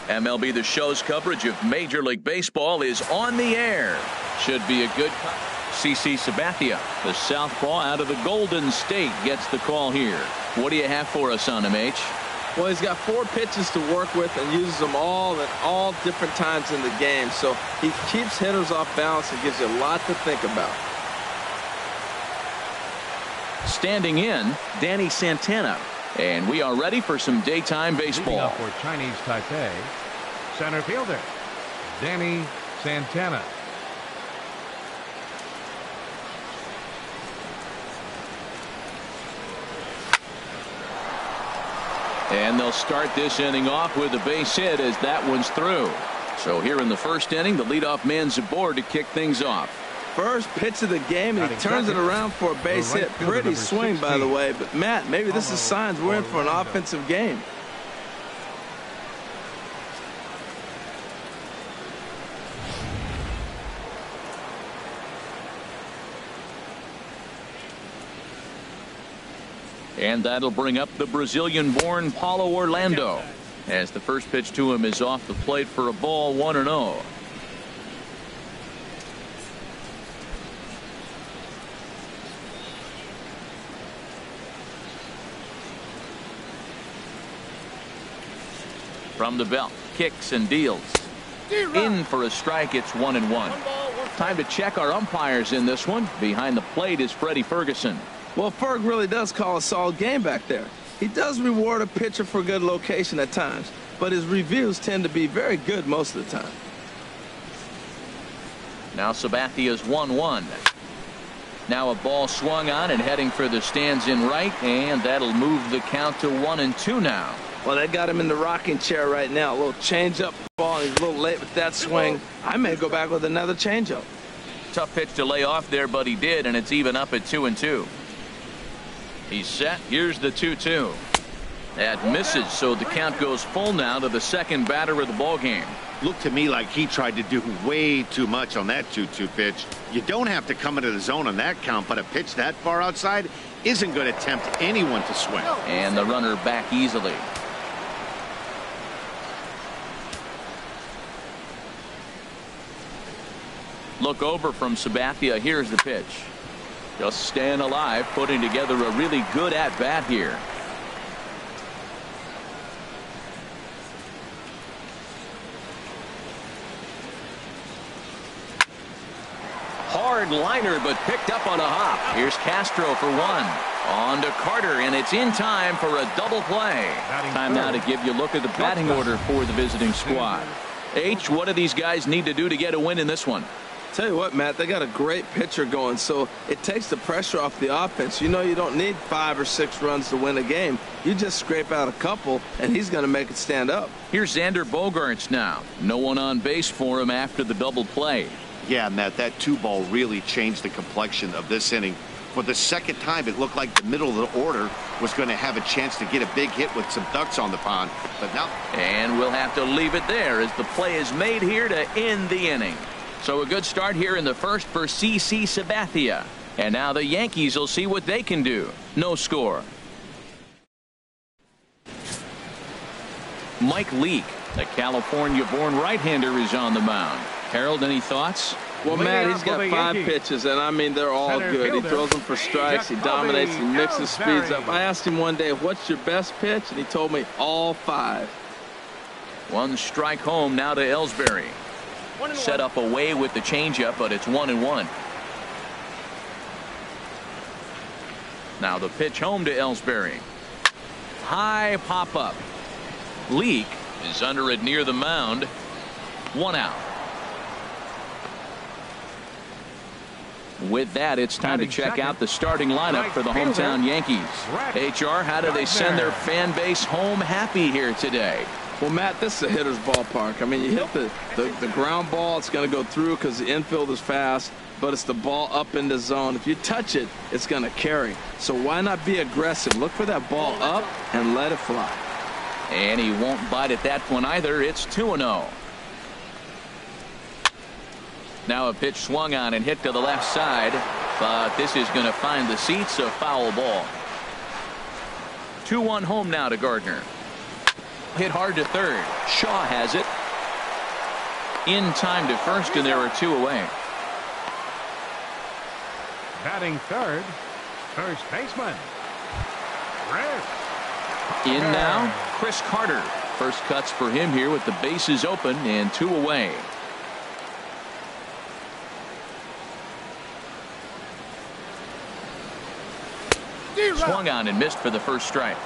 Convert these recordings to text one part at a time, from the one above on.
MLB The Show's coverage of Major League Baseball is on the air. Should be a good CC Sabathia, the southpaw out of the Golden State, gets the call here. What do you have for us on him, H? Well, he's got 4 pitches to work with and uses them all at all different times in the game. So he keeps hitters off balance and gives you a lot to think about. Standing in, Danny Santana. And we are ready for some daytime baseball. Leading up for Chinese Taipei, center fielder Danny Santana. And they'll start this inning off with a base hit as that one's through. So here in the first inning, the leadoff man's aboard to kick things off. First pitch of the game, and he turns it around for a base hit. Pretty swing, by the way. But, Matt, maybe this is signs we're in for an offensive game. And that'll bring up the Brazilian-born Paulo Orlando, as the first pitch to him is off the plate for a ball, 1-0. From the belt, kicks and deals. In for a strike, it's 1-1. Time to check our umpires in this one. Behind the plate is Freddie Ferguson. Well, Ferg really does call a solid game back there. He does reward a pitcher for good location at times, but his reviews tend to be very good most of the time. Now Sabathia's 1-1. Now a ball swung on and heading for the stands in right, and that'll move the count to 1-2 now. Well, they got him in the rocking chair right now. A little changeup ball. He's a little late with that swing. I may go back with another changeup. Tough pitch to lay off there, but he did, and it's even up at 2-2. He's set. Here's the 2-2. That misses, so the count goes full now to the second batter of the ball game. Looked to me like he tried to do way too much on that 2-2 pitch. You don't have to come into the zone on that count, but a pitch that far outside isn't going to tempt anyone to swing. And the runner back easily. Look over from Sabathia. Here's the pitch. Just staying alive, putting together a really good at-bat here. Hard liner, but picked up on a hop. Here's Castro for 1. On to Carter, and it's in time for a double play. Time now to give you a look at the batting order for the visiting squad. H, what do these guys need to do to get a win in this one? Tell you what, Matt, they got a great pitcher going, so it takes the pressure off the offense. You know you don't need 5 or 6 runs to win a game. You just scrape out a couple, and he's going to make it stand up. Here's Xander Bogaerts now. No one on base for him after the double play. Yeah, Matt, that 2-ball really changed the complexion of this inning. For the second time, it looked like the middle of the order was going to have a chance to get a big hit with some ducks on the pond. But now. And we'll have to leave it there as the play is made here to end the inning. So a good start here in the first for CC Sabathia. And now the Yankees will see what they can do. No score. Mike Leake, the California-born right-hander, is on the mound. Harold, any thoughts? Well, Matt, he's got 5 pitches, and I mean, they're all good. He throws them for strikes. He dominates. He mixes speeds up. I asked him one day, what's your best pitch? And he told me all 5. 1 strike home now to Ellsbury. Set up away with the changeup, but it's 1-1. Now the pitch home to Ellsbury. High pop up. Leake is under it near the mound. 1 out. With that, it's time to check out the starting lineup for the hometown Yankees. HR, how do they send their fan base home happy here today? Well, Matt, this is a hitter's ballpark. I mean, you hit the ground ball, it's going to go through because the infield is fast, but it's the ball up in the zone. If you touch it, it's going to carry. So why not be aggressive? Look for that ball up and let it fly. And he won't bite at that one either. It's 2-0. Now a pitch swung on and hit to the left side, but this is going to find the seats, a foul ball. 2-1 home now to Gardner. Hit hard to third. Shaw has it. In time to first, and there are 2 away. Batting third, first baseman, In now, Chris Carter. First cuts for him here with the bases open and 2 away. Swung on and missed for the first strike.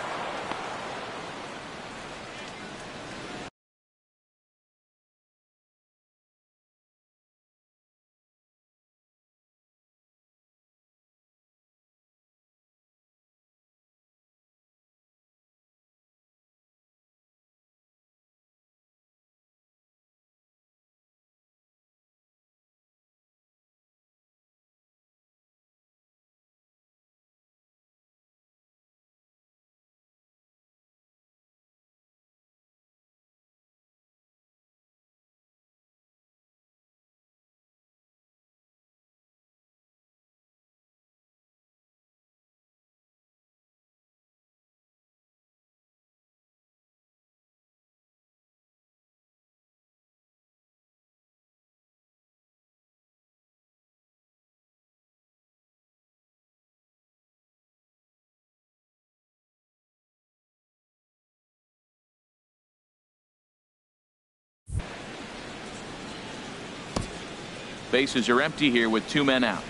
Bases are empty here with 2 men out.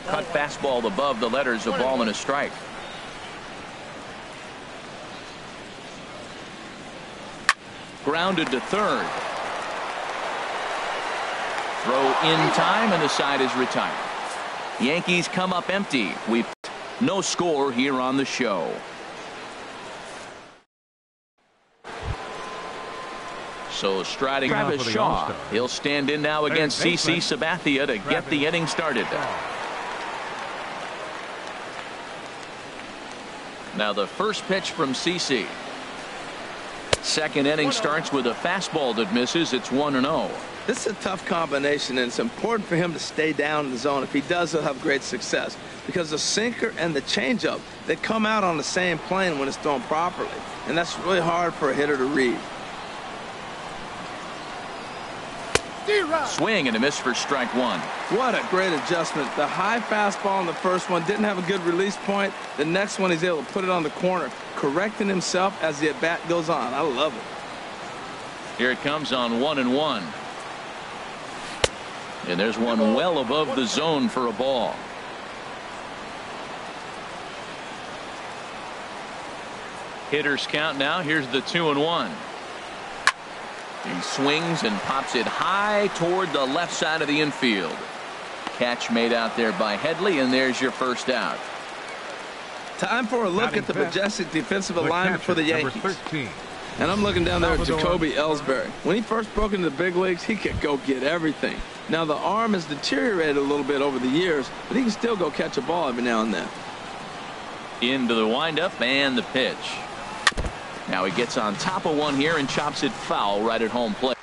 Cut fastball above the letters, a ball and a strike. Grounded to third. Throw in time, and the side is retired. Yankees come up empty. We've no score here on the show. So striding Travis Shaw. He'll stand in now against CC Sabathia to get the inning started. Now the first pitch from CC. Second inning starts with a fastball that misses. It's 1-0. This is a tough combination, and it's important for him to stay down in the zone. If he does, he'll have great success, because the sinker and the changeup, they come out on the same plane when it's thrown properly, and that's really hard for a hitter to read. Swing and a miss for strike 1. What a great adjustment. The high fastball on the first one didn't have a good release point. The next one, he's able to put it on the corner, correcting himself as the at-bat goes on. I love it. Here it comes on 1-1. And there's one well above the zone for a ball. Hitters count now. Here's the 2-1. He swings and pops it high toward the left side of the infield. Catch made out there by Headley, and there's your first out. Time for a look at the majestic defensive alignment for the Yankees. And I'm looking down there at Jacoby Ellsbury. When he first broke into the big leagues, he could go get everything. Now the arm has deteriorated a little bit over the years, but he can still go catch a ball every now and then. Into the windup and the pitch. Now he gets on top of one here and chops it foul right at home plate.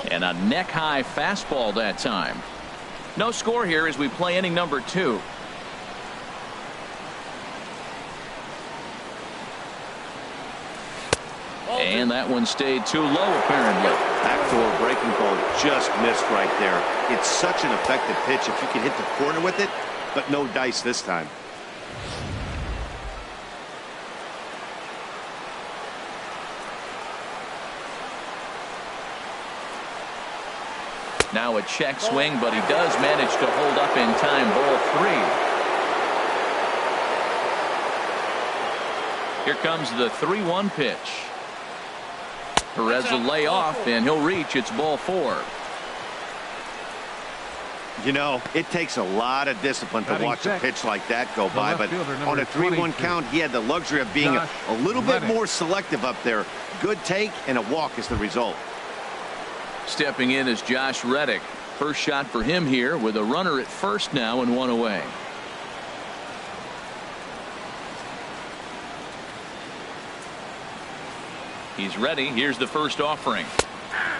And a neck-high fastball that time. No score here as we play inning number 2. And that one stayed too low, apparently. Backdoor breaking ball just missed right there. It's such an effective pitch if you can hit the corner with it, but no dice this time. Now a check swing, but he does manage to hold up in time. Ball 3. Here comes the 3-1 pitch. Perez will lay off, and he'll reach. It's ball 4. You know, it takes a lot of discipline to watch a pitch like that go by, but on a 3-1 count, he had the luxury of being a little bit more selective up there. Good take, and a walk is the result. Stepping in is Josh Reddick. First shot for him here with a runner at first now and one away. He's ready. Here's the first offering.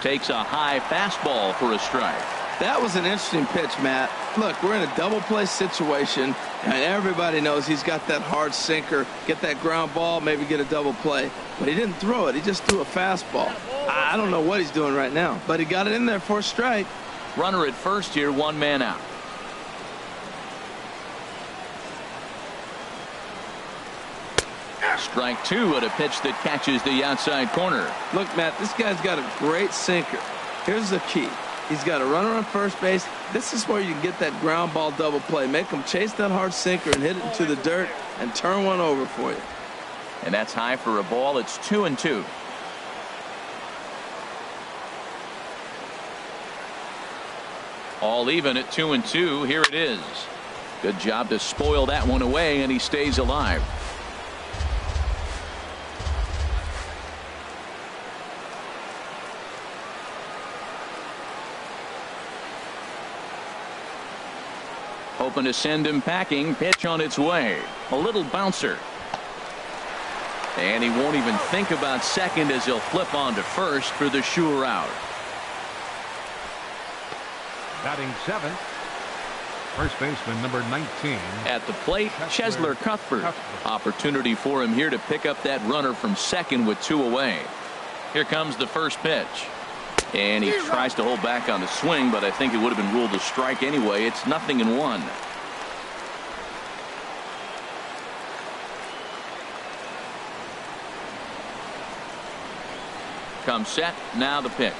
Takes a high fastball for a strike. That was an interesting pitch, Matt. Look, we're in a double play situation, and everybody knows he's got that hard sinker. Get that ground ball, maybe get a double play. But he didn't throw it. He just threw a fastball. I don't know what he's doing right now, but he got it in there for a strike. Runner at first here, one man out. Strike two at a pitch that catches the outside corner. Look, Matt, this guy's got a great sinker. Here's the key. He's got a runner on first base. This is where you can get that ground ball double play. Make him chase that hard sinker and hit it into the dirt and turn one over for you. And that's high for a ball. It's 2-2. All even at 2-2. Here it is. Good job to spoil that one away, and he stays alive. Hoping to send him packing. Pitch on its way. A little bouncer. And he won't even think about second as he'll flip on to first for the sure out. Batting seventh, first baseman number 19. At the plate, Cheslor Cuthbert. Opportunity for him here to pick up that runner from second with two away. Here comes the first pitch. And he tries to hold back on the swing, but I think it would have been ruled a strike anyway. It's 0-1. Comes set. Now the pitch.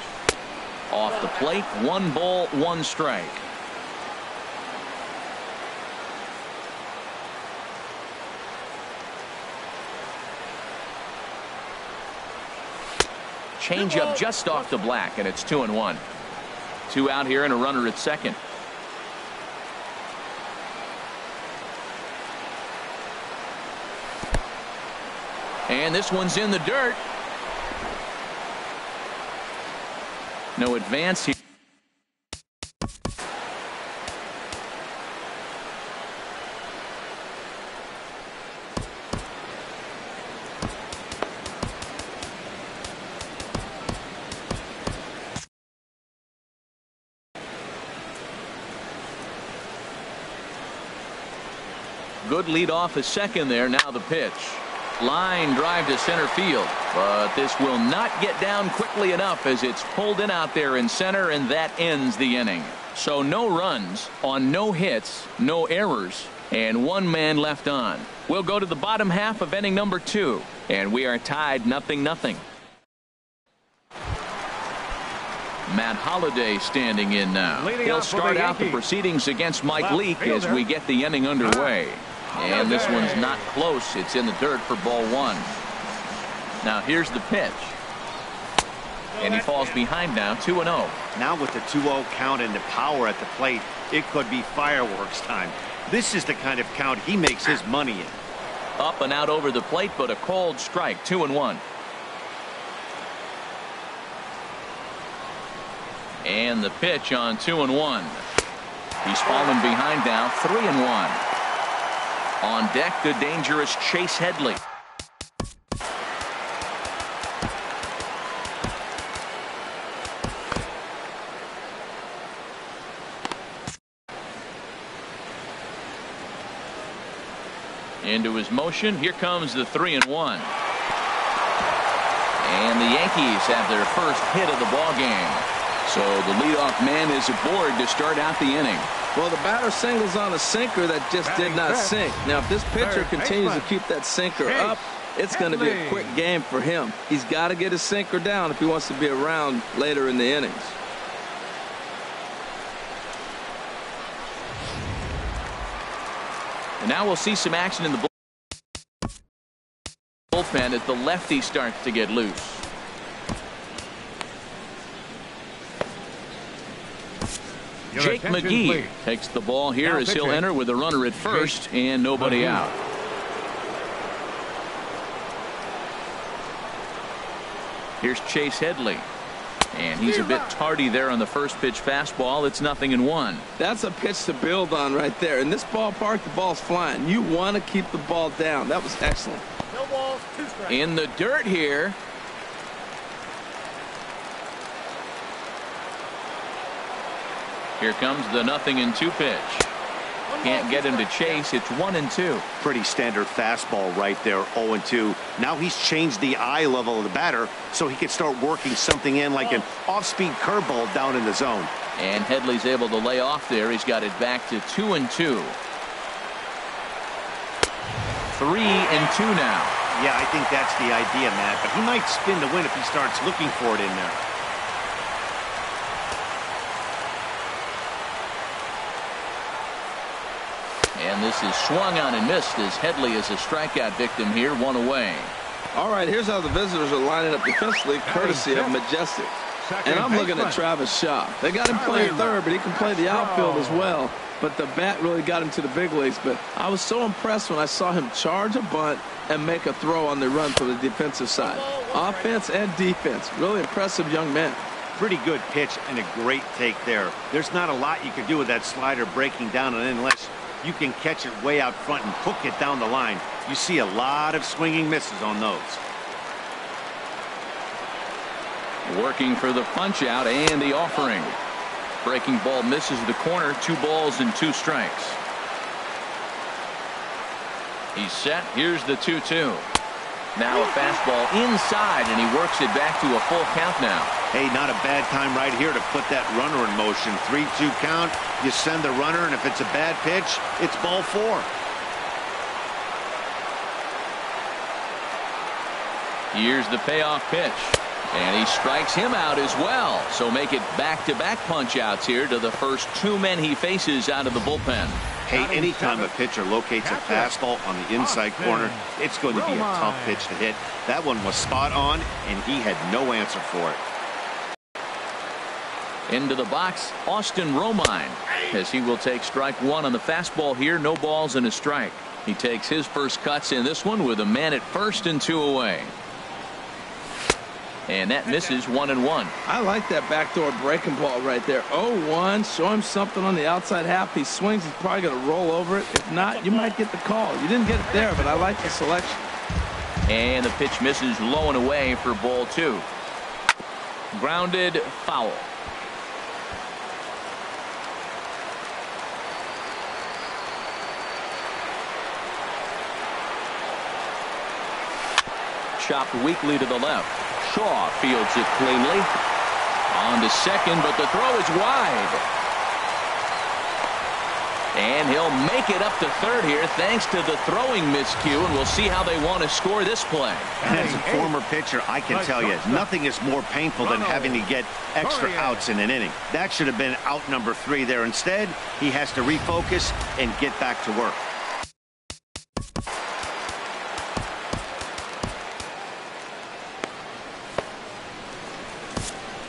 Off the plate. 1 ball, 1 strike. Changeup just off the black, and it's 2-1. 2 out here and a runner at second. And this one's in the dirt. No advance here. Good lead off a second there. Now the pitch. Line drive to center field, but this will not get down quickly enough as it's pulled in out there in center, and that ends the inning. So no runs on no hits, no errors, and 1 man left on. We'll go to the bottom half of inning number 2, and we are tied 0-0. Matt Holliday standing in now. He'll start out the proceedings against Mike Leake as we get the inning underway. And this one's not close. It's in the dirt for ball 1. Now here's the pitch. And he falls behind now, 2-0. Now with the 2-0 count and the power at the plate, it could be fireworks time. This is the kind of count he makes his money in. Up and out over the plate, but a called strike, 2-1. And the pitch on 2-1. He's fallen behind now, 3-1. On deck, the dangerous Chase Headley. Into his motion. Here comes the 3-1. And the Yankees have their first hit of the ball game. So the leadoff man is aboard to start out the inning. Well, the batter singles on a sinker that just did not sink. Now, if this pitcher continues to keep that sinker up, it's going to be a quick game for him. He's got to get his sinker down if he wants to be around later in the innings. And now we'll see some action in the bullpen as the lefty starts to get loose. Jake McGee takes the ball here as he'll enter with a runner at first and nobody out. Here's Chase Headley. And he's a bit tardy there on the first pitch fastball. It's 0-1. That's a pitch to build on right there. In this ballpark, the ball's flying. You want to keep the ball down. That was excellent. No balls, 2 strikes. In the dirt here. Here comes the 0-2 pitch. Can't get him to chase. It's 1-2. Pretty standard fastball right there, 0-2. Now he's changed the eye level of the batter so he can start working something in like an off-speed curveball down in the zone. And Headley's able to lay off there. He's got it back to 2-2. 3-2 now. Yeah, I think that's the idea, Matt. But he might spin to win if he starts looking for it in there. And this is swung on and missed as Headley is a strikeout victim here, 1 away. All right, here's how the visitors are lining up defensively, courtesy of Majestic. And I'm looking at Travis Shaw. They got him playing third, but he can play the outfield as well. But the bat really got him to the big leagues. But I was so impressed when I saw him charge a bunt and make a throw on the run for the defensive side. Offense and defense. Really impressive young man. Pretty good pitch and a great take there. There's not a lot you can do with that slider breaking down and unless you can catch it way out front and hook it down the line. You see a lot of swinging misses on those. Working for the punch out and the offering. Breaking ball misses the corner. 2 balls and 2 strikes. He's set. Here's the 2-2. Now a fastball inside, and he works it back to a full count now. Hey, not a bad time right here to put that runner in motion. 3-2 count. You send the runner, and if it's a bad pitch, it's ball 4. Here's the payoff pitch. And he strikes him out as well. So make it back-to-back punch-outs here to the first 2 men he faces out of the bullpen. Hey, anytime a pitcher locates a fastball on the inside corner, it's going to be a tough pitch to hit. That one was spot on, and he had no answer for it. Into the box, Austin Romine, as he will take strike 1 on the fastball here. No balls and a strike. He takes his first cuts in this one with a man at first and 2 away. And that misses 1-1. I like that backdoor breaking ball right there. 0-1. Show him something on the outside half. He swings. He's probably going to roll over it. If not, you might get the call. You didn't get it there, but I like the selection. And the pitch misses low and away for ball 2. Grounded foul. Chopped weakly to the left. Shaw fields it cleanly. On to second, but the throw is wide. And he'll make it up to third here thanks to the throwing miscue, and we'll see how they want to score this play. And as a former pitcher, I can tell you, nothing is more painful than having to get extra outs in an inning. That should have been out number 3 there. Instead, he has to refocus and get back to work.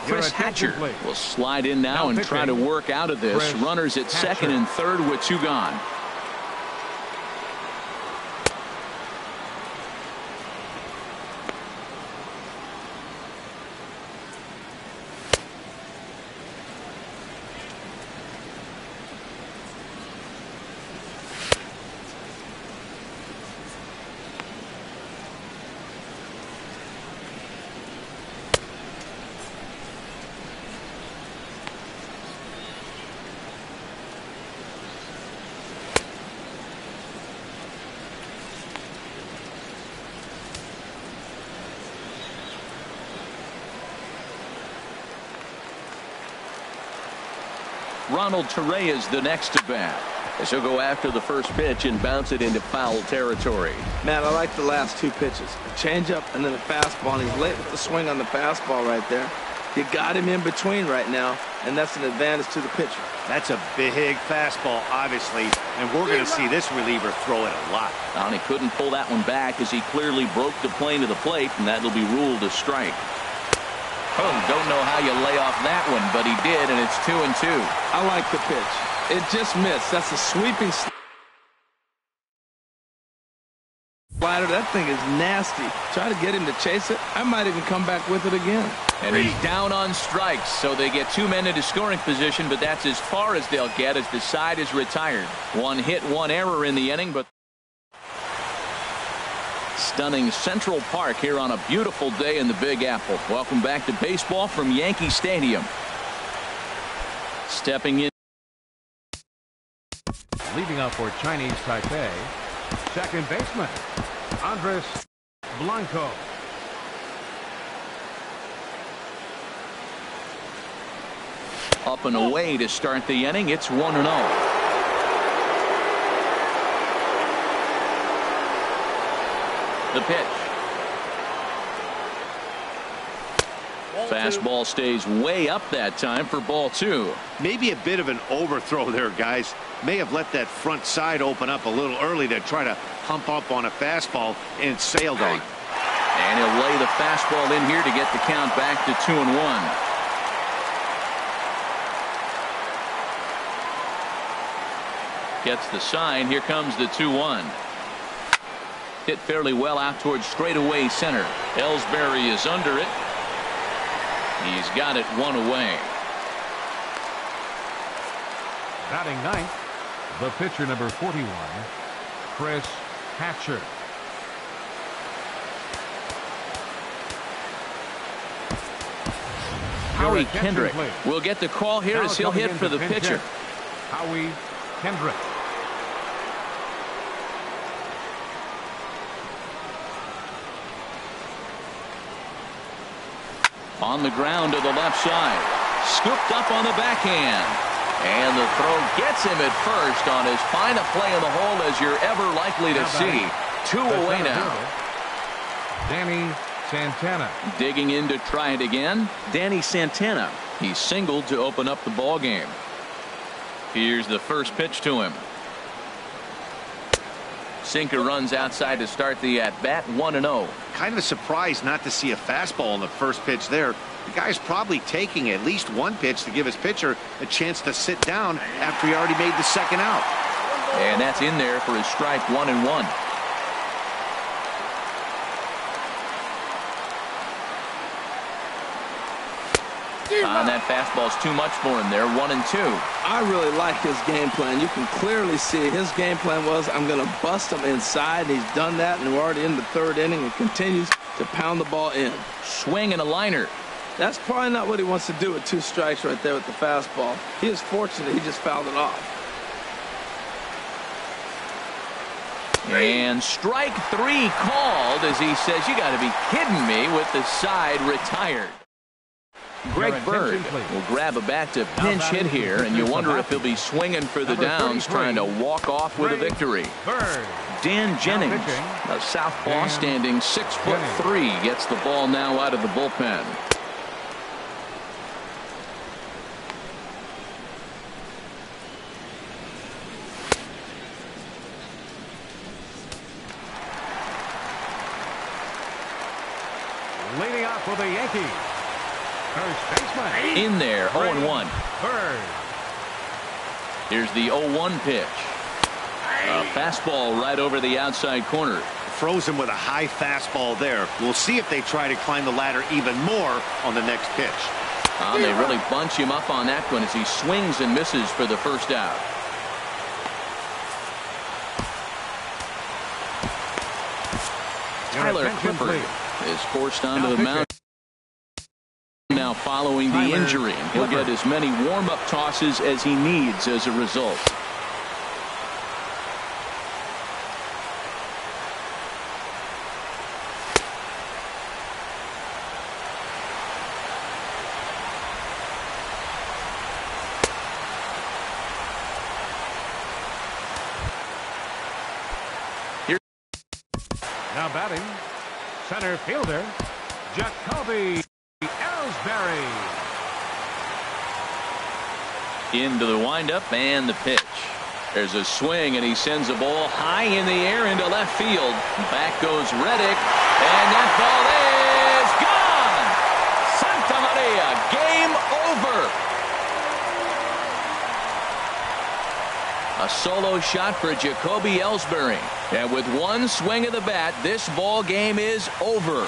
Chris Hatcher will slide in now and try to work out of this. Runners at second and third with 2 gone. Ronald Torre is the next to bat, as he'll go after the first pitch and bounce it into foul territory. Man, I like the last 2 pitches. A changeup and then a fastball, and he's late with the swing on the fastball right there. You got him in between right now, and that's an advantage to the pitcher. That's a big fastball, obviously, and we're going to see this reliever throw it a lot. And he couldn't pull that one back as he clearly broke the plane to the plate, and that'll be ruled a strike. Oh, don't know how you lay off that one, but he did, and it's 2-2. I like the pitch. It just missed. That's a sweeping. slider. That thing is nasty. Try to get him to chase it. I might even come back with it again. And he's down on strikes, so they get 2 men into scoring position, but that's as far as they'll get as the side is retired. 1 hit, 1 error in the inning, but stunning Central Park here on a beautiful day in the Big Apple. Welcome back to baseball from Yankee Stadium. Stepping in. Leading up for Chinese Taipei, second baseman, Andres Blanco. Up and away to start the inning. It's 1-0. The pitch. Fastball stays way up that time for ball 2. Maybe a bit of an overthrow there, guys. May have let that front side open up a little early to try to hump up on a fastball and sailed on. And he'll lay the fastball in here to get the count back to 2-1. Gets the sign. Here comes the 2-1. Hit fairly well out towards straightaway center. Ellsbury is under it. He's got it 1 away. Batting ninth, the pitcher number 41, Chris Hatcher. Howie Kendrick will get the call here as he'll hit for the pitcher. Howie Kendrick. On the ground to the left side. Scooped up on the backhand. And the throw gets him at first on as fine a play in the hole as you're ever likely to see. 2 away now. Danny Santana. Digging in to try it again. Danny Santana. He singled to open up the ball game. Here's the first pitch to him. Sinker runs outside to start the at-bat. 1-0. Kind of surprised not to see a fastball on the first pitch there. The guy's probably taking at least 1 pitch to give his pitcher a chance to sit down after he already made the second out. And that's in there for his strike 1-1. On that fastball's too much for him there. 1-2. I really like his game plan. You can clearly see his game plan was, I'm going to bust him inside. He's done that, and we're already in the 3rd inning and continues to pound the ball in. Swing and a liner. That's probably not what he wants to do with 2 strikes right there with the fastball. He is fortunate he just fouled it off. And strike 3 called as he says, you got to be kidding me, with the side retired. Greg Bird will grab a bat to pinch hit here, and you wonder if he'll be swinging for the downs, trying to walk off with a victory. Dan Jennings, a southpaw standing 6'3", gets the ball now out of the bullpen. Leading off for the Yankees, first baseman. In there, 0-1. Bird. Here's the 0-1 pitch. A fastball right over the outside corner. Froze him with a high fastball there. We'll see if they try to climb the ladder even more on the next pitch. They really bunch him up on that one as he swings and misses for the first out. Tyler Clifford is forced onto the mound now following the injury, and he'll get as many warm-up tosses as he needs as a result. Now batting, center fielder, Jacoby Ellsbury. Into the windup and the pitch. There's a swing, and he sends a ball high in the air into left field. Back goes Reddick, and that ball is gone. Santa Maria, game over. A solo shot for Jacoby Ellsbury. And with one swing of the bat, this ball game is over.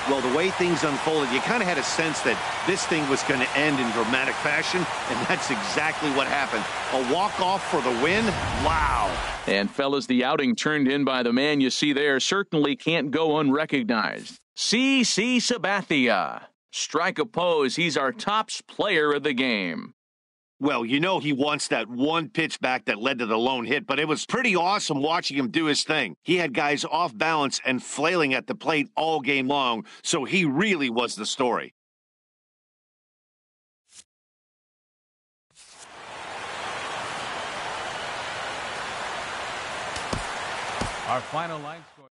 Well, the way things unfolded, you kind of had a sense that this thing was going to end in dramatic fashion, and that's exactly what happened. A walk-off for the win? Wow. And, fellas, the outing turned in by the man you see there certainly can't go unrecognized. CC Sabathia. Strike a pose. He's our tops player of the game. Well, you know he wants that one pitch back that led to the lone hit, but it was pretty awesome watching him do his thing. He had guys off balance and flailing at the plate all game long, so he really was the story. Our final line score.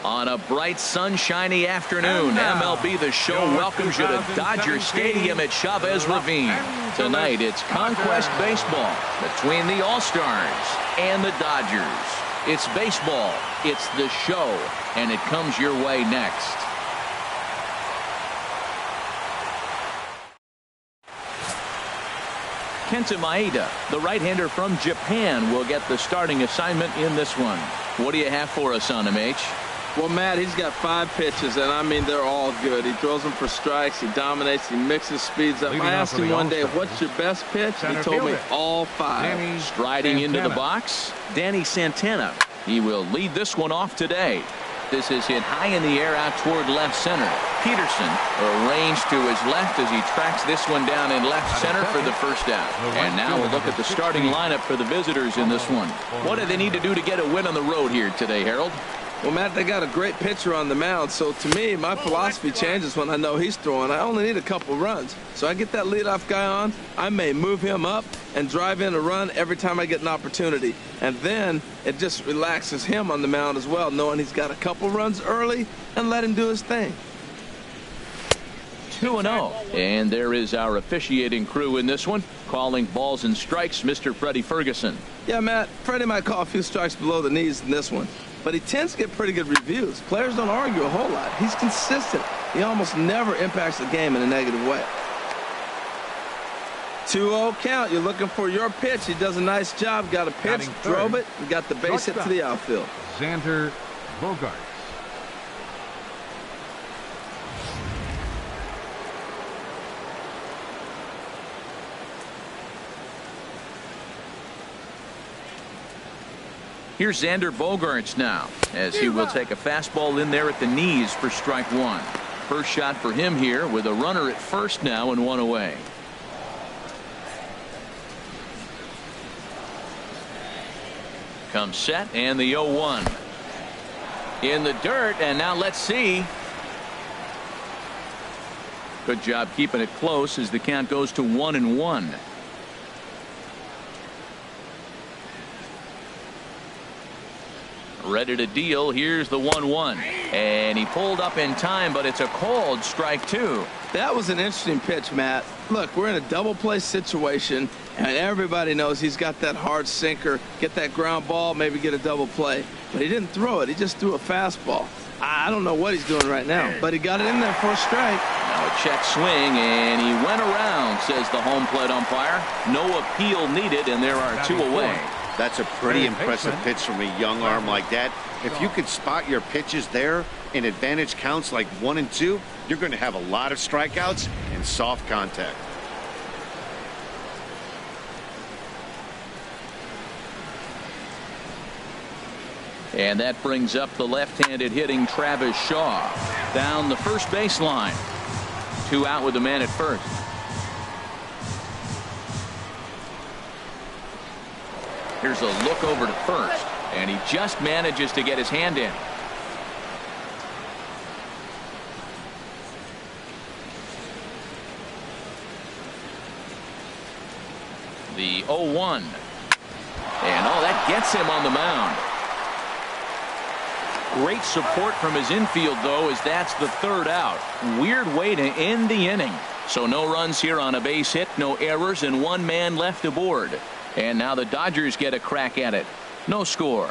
On a bright, sunshiny afternoon, MLB The Show welcomes you to Dodger Stadium at Chavez Ravine. Tonight, it's Conquest Baseball between the All-Stars and the Dodgers. It's baseball, it's The Show, and it comes your way next. Kenta Maeda, the right-hander from Japan, will get the starting assignment in this one. What do you have for us on him, H? Well, Matt, he's got 5 pitches, and I mean, they're all good. He throws them for strikes. He dominates. He mixes speeds up. I asked him one day, what's your best pitch? He told me all 5. Striding into the box, Danny Santana. He will lead this one off today. This is hit high in the air out toward left center. Peterson arranged to his left as he tracks this one down in left center for the first out. And now we'll look at the starting lineup for the visitors in this one. What do they need to do to get a win on the road here today, Harold? Well, Matt, they got a great pitcher on the mound, so to me, my philosophy changes when I know he's throwing. I only need a couple runs. So I get that leadoff guy on, I may move him up and drive in a run every time I get an opportunity. And then it just relaxes him on the mound as well, knowing he's got a couple runs early and let him do his thing. 2-0. And there is our officiating crew in this one, calling balls and strikes, Mr. Freddie Ferguson. Yeah, Matt, Freddie might call a few strikes below the knees in this one, but he tends to get pretty good reviews. Players don't argue a whole lot. He's consistent. He almost never impacts the game in a negative way. 2-0 count. You're looking for your pitch. He does a nice job. Got a pitch, drove it, and got the base hit to the outfield. Xander Bogaerts. Here's Xander Bogaerts now, as he will take a fastball in there at the knees for strike 1. First shot for him here with a runner at first now and 1 away. Comes set and the 0-1. In the dirt, and now let's see. Good job keeping it close as the count goes to 1-1. Ready to deal. Here's the 1-1. And he pulled up in time, but it's a called strike 2. That was an interesting pitch, Matt. Look, we're in a double play situation, and everybody knows he's got that hard sinker. Get that ground ball, maybe get a double play. But he didn't throw it. He just threw a fastball. I don't know what he's doing right now, but he got it in there for a strike. Now a check swing, and he went around, says the home plate umpire. No appeal needed, and there are 2 away. That's a pretty impressive pitch from a young arm like that. If you could spot your pitches there in advantage counts like 1 and 2, you're going to have a lot of strikeouts and soft contact. And that brings up the left-handed hitting Travis Shaw down the first baseline. 2 out with the man at first. Here's a look over to first, and he just manages to get his hand in. The 0-1. And that gets him on the mound. Great support from his infield, though, as that's the 3rd out. Weird way to end the inning. So no runs here on a base hit, no errors, and 1 man left aboard. And now the Dodgers get a crack at it. No score.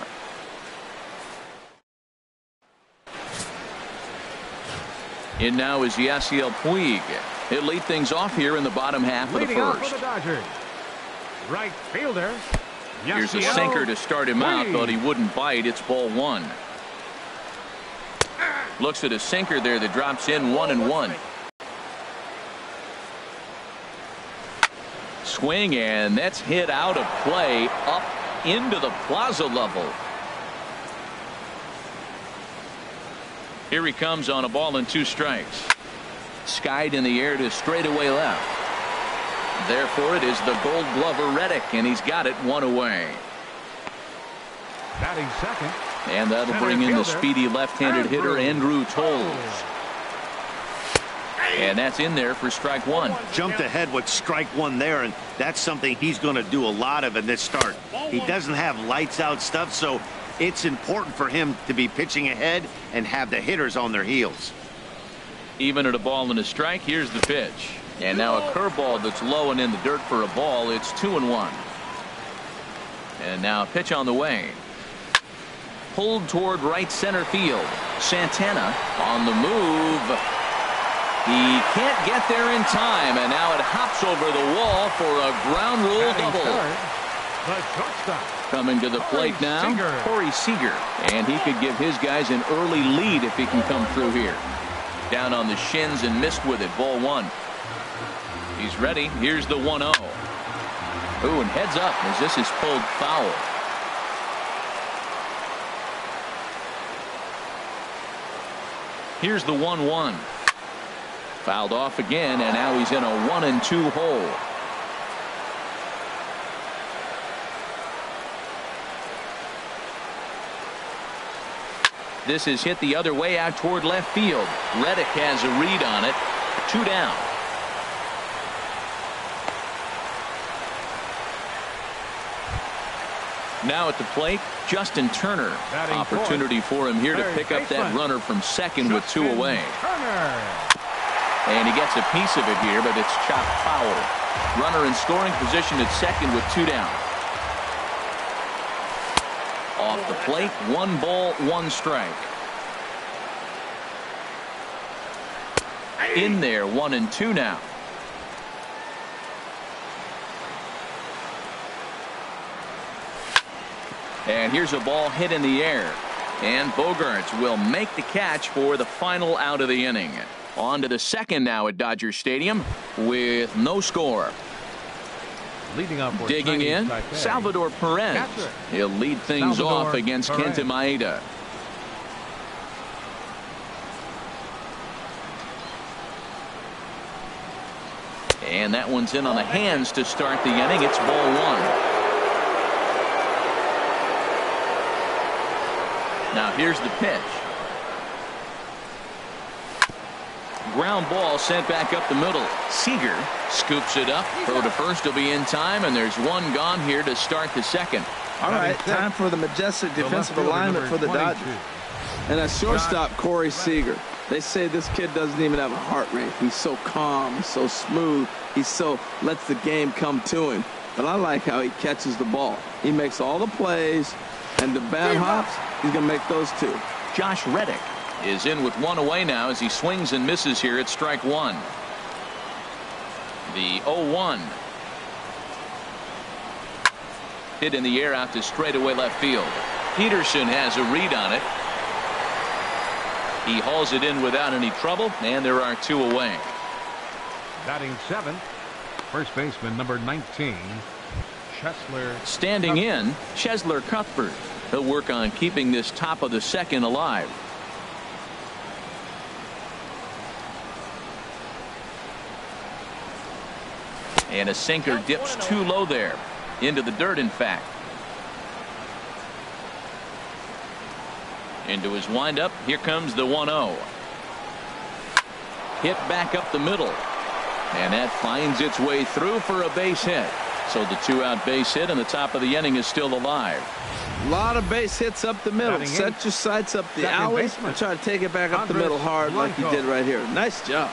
In now is Yasiel Puig. He'll lead things off here in the bottom half of the first. For the Dodgers, right fielder. Here's a sinker to start him out, but he wouldn't bite. It's ball 1. Looks at a sinker there that drops in 1-1. Swing, and that's hit out of play up into the plaza level. Here he comes on a ball and 2 strikes. Skied in the air to straightaway left. Therefore, it is the Gold Glover Reddick, and he's got it 1 away. Batting second. And that'll bring in the speedy left-handed hitter Andrew Tolles. And that's in there for strike one. Jumped ahead with strike one there, and that's something he's going to do a lot of in this start. He doesn't have lights out stuff, so it's important for him to be pitching ahead and have the hitters on their heels. Even at a ball and a strike, here's the pitch. And now a curveball that's low and in the dirt for a ball. It's 2-1. And now a pitch on the way. Pulled toward right center field. Santana on the move. He can't get there in time, and now it hops over the wall for a ground rule double. The shortstop. Coming to the plate now, Corey Seager. And he could give his guys an early lead if he can come through here. Down on the shins and missed with it. Ball one. He's ready. Here's the 1-0. Ooh, and heads up as this is pulled foul. Here's the 1-1. Fouled off again, and now he's in a 1-2 hole. This is hit the other way out toward left field. Reddick has a read on it. 2 down. Now at the plate, Justin Turner. Opportunity for him here to pick up that runner from second with 2 away. And he gets a piece of it here, but it's chopped foul. Runner in scoring position at second with 2 down. Off the plate, 1 ball, 1 strike. In there, 1-2 now. And here's a ball hit in the air. And Bogaerts will make the catch for the final out of the inning. On to the second now at Dodger Stadium with no score. Leading up for digging in, Salvador Perez. He'll lead things off against Kenta Maeda. And that one's in on the hands to start the inning. It's ball one. Now here's the pitch. Ground ball sent back up the middle. Seager scoops it up. Throw to first will be in time, and there's 1 gone here to start the second. All right, time for the majestic defensive alignment for the Dodgers. And at shortstop, Corey Seager. They say this kid doesn't even have a heart rate. He's so calm, he's so smooth, lets the game come to him. But I like how he catches the ball. He makes all the plays, and the bad hops, he's going to make those too. Josh Reddick is in with 1 away now as he swings and misses here at strike 1. The 0-1. Hit in the air out to straightaway left field. Peterson has a read on it. He hauls it in without any trouble, and there are 2 away. Batting 7th, first baseman number 19, Chesler. Standing in, Chesler Cuthbert. He'll work on keeping this top of the second alive. And a sinker dips too low there. Into the dirt, in fact. Into his windup. Here comes the 1-0. Hit back up the middle. And that finds its way through for a base hit. So the 2-out base hit and the top of the inning is still alive. A lot of base hits up the middle. Set your sights up the alley and try to take it back up the middle hard like he did right here. Nice job.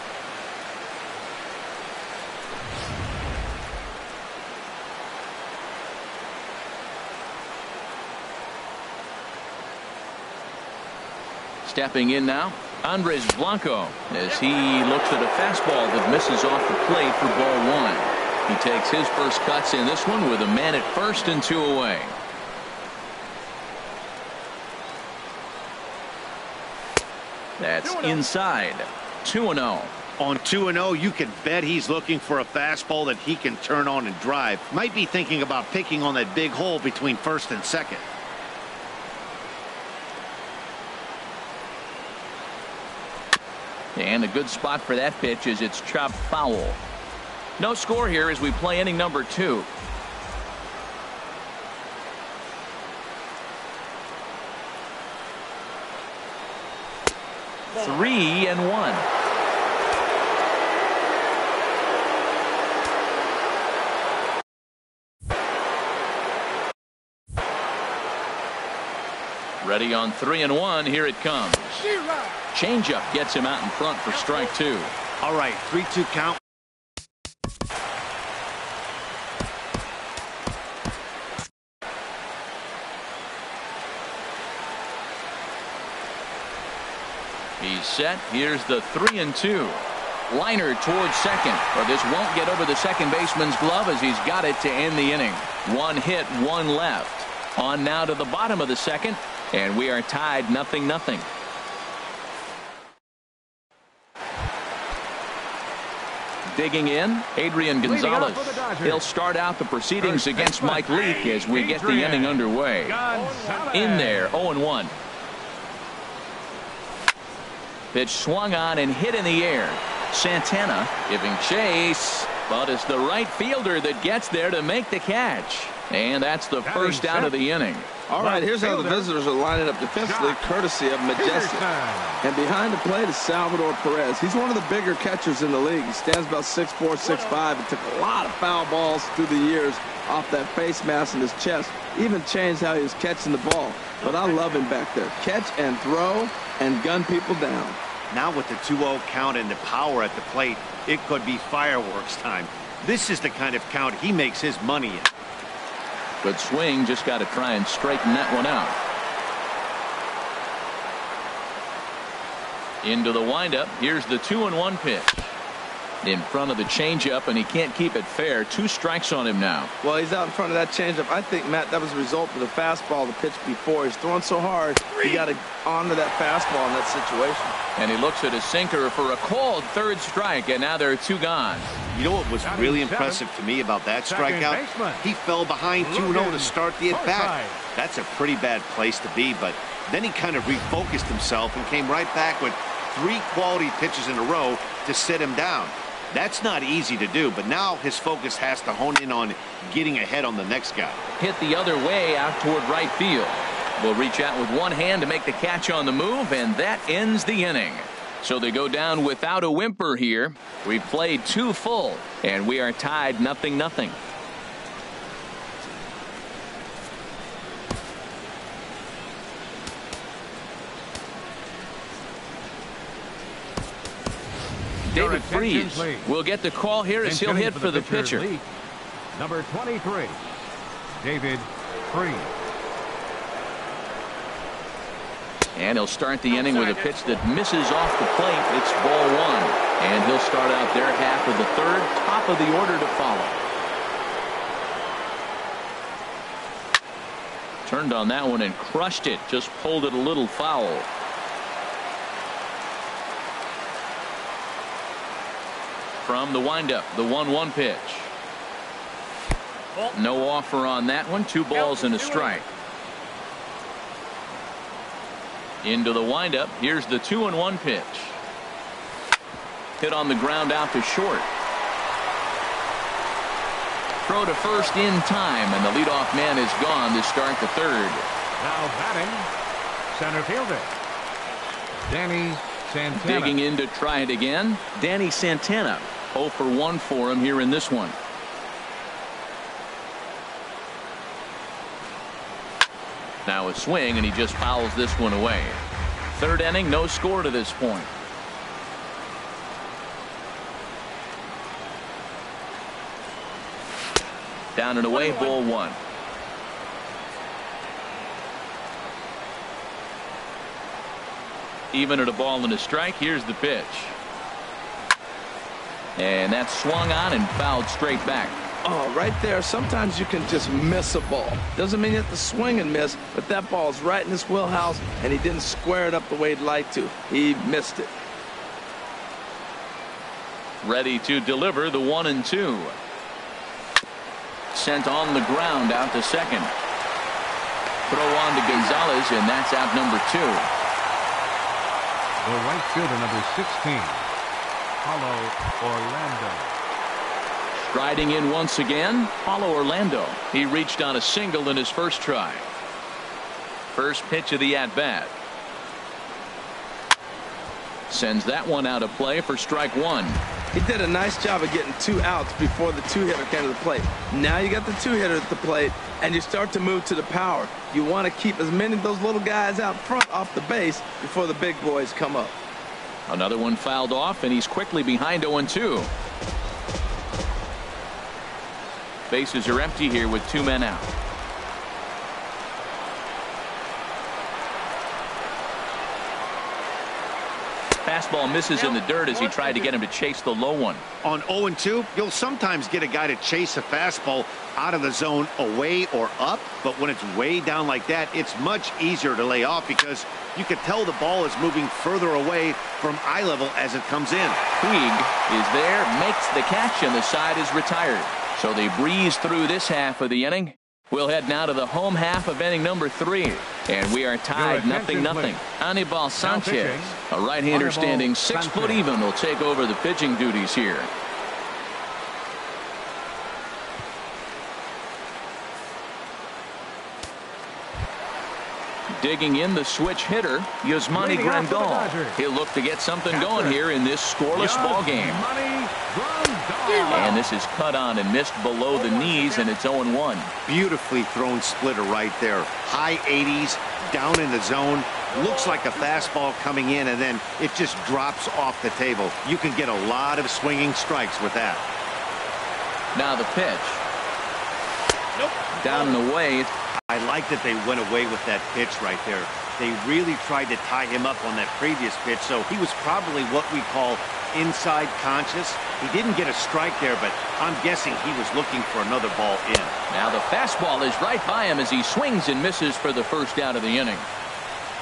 Stepping in now, Andres Blanco, as he looks at a fastball that misses off the plate for ball 1. He takes his first cuts in this one with a man at first and 2 away. That's inside. 2-0. On 2-0, you can bet he's looking for a fastball that he can turn on and drive. Might be thinking about picking on that big hole between first and second. And a good spot for that pitch is it's chopped foul. No score here as we play inning number 2. Three and 1. Ready on 3-1. Here it comes. Changeup gets him out in front for strike 2. All right, 3-2 count. He's set. Here's the 3-2. Liner towards second, but this won't get over the second baseman's glove as he's got it to end the inning. 1 hit, 1 left. On now to the bottom of the second, and we are tied 0-0. Digging in, Adrian Gonzalez. He'll start out the proceedings against Mike Leake as we get the inning underway. In there, 0-1. Pitch swung on and hit in the air. Santana giving chase, but it's the right fielder that gets there to make the catch. And that's the first out of the inning. All right, here's how the visitors are lining up defensively, courtesy of Majestic. And behind the plate is Salvador Perez. He's one of the bigger catchers in the league. He stands about 6'4", 6'5", and took a lot of foul balls through the years off that face mask in his chest. Even changed how he was catching the ball. But I love him back there. Catch and throw and gun people down. Now with the 2-0 count and the power at the plate, it could be fireworks time. This is the kind of count he makes his money in. Good swing, just got to try and straighten that one out. Into the windup. Here's the 2-1 pitch. In front of the changeup, and he can't keep it fair. 2 strikes on him now. Well, he's out in front of that changeup. I think, Matt, that was a result of the fastball, the pitch before. He's throwing so hard, he got to honor that fastball in that situation. And he looks at his sinker for a called 3rd strike, and now there are 2 gone. You know what was really impressive to me about that strikeout? He fell behind 2-0 to start the at-bat. That's a pretty bad place to be, but then he kind of refocused himself and came right back with 3 quality pitches in a row to sit him down. That's not easy to do, but now his focus has to hone in on getting ahead on the next guy. Hit the other way out toward right field. Will reach out with one hand to make the catch on the move, and that ends the inning. So they go down without a whimper here. We've played 2 full, and we are tied 0-0. David Freese will get the call here as he'll hit for the pitcher. Number 23, David Freese. And he'll start the inning with a pitch that misses off the plate. It's ball 1. And he'll start out their half of the 3rd, top of the order to follow. Turned on that one and crushed it. Just pulled it a little foul. From the windup, the 1-1 pitch. No offer on that one. 2 balls and a strike. Into the windup. Here's the 2-1 pitch. Hit on the ground out to short. Throw to first in time, and the leadoff man is gone to start the 3rd. Now batting, center fielder, Danny Santana. Digging in to try it again, Danny Santana. 0 for 1 for him here in this one. Now a swing, and he just fouls this one away. 3rd inning, no score to this point. Down and away, ball 1. Even at a ball and a strike. Here's the pitch. And that's swung on and fouled straight back. Oh, right there. Sometimes you can just miss a ball. Doesn't mean you have to swing and miss, but that ball's right in his wheelhouse, and he didn't square it up the way he'd like to. He missed it. Ready to deliver the 1-2. Sent on the ground out to second. Throw on to Gonzalez, and that's out number 2. The right fielder, number 16, Paulo Orlando. Striding in once again, Paulo Orlando. He reached on a single in his first try. First pitch of the at-bat. Sends that one out of play for strike one. He did a nice job of getting 2 outs before the 2-hitter came to the plate. Now you got the 2-hitter at the plate, and you start to move to the power. You want to keep as many of those little guys out front off the base before the big boys come up. Another one fouled off, and he's quickly behind 0-2. Bases are empty here with 2 men out. Fastball misses in the dirt as he tried to get him to chase the low one. On 0-2, you'll sometimes get a guy to chase a fastball out of the zone away or up, but when it's way down like that, it's much easier to lay off because you can tell the ball is moving further away from eye level as it comes in. Puig is there, makes the catch, and the side is retired. So they breeze through this half of the inning. We'll head now to the home half of inning number 3. And we are tied 0-0. Anibal Sanchez, a right-hander standing 6 foot even, will take over the pitching duties here. Digging in the switch hitter, Yasmani Grandal. He'll look to get something going here in this scoreless ball game. And this is cut on and missed below the knees, and it's 0-1. Beautifully thrown splitter right there. High 80s, down in the zone. Looks like a fastball coming in, and then it just drops off the table. You can get a lot of swinging strikes with that. Now the pitch. Down and away. I like that they went away with that pitch right there. They really tried to tie him up on that previous pitch, so he was probably what we call inside conscious. He didn't get a strike there, but I'm guessing he was looking for another ball in. Now the fastball is right by him as he swings and misses for the first out of the inning.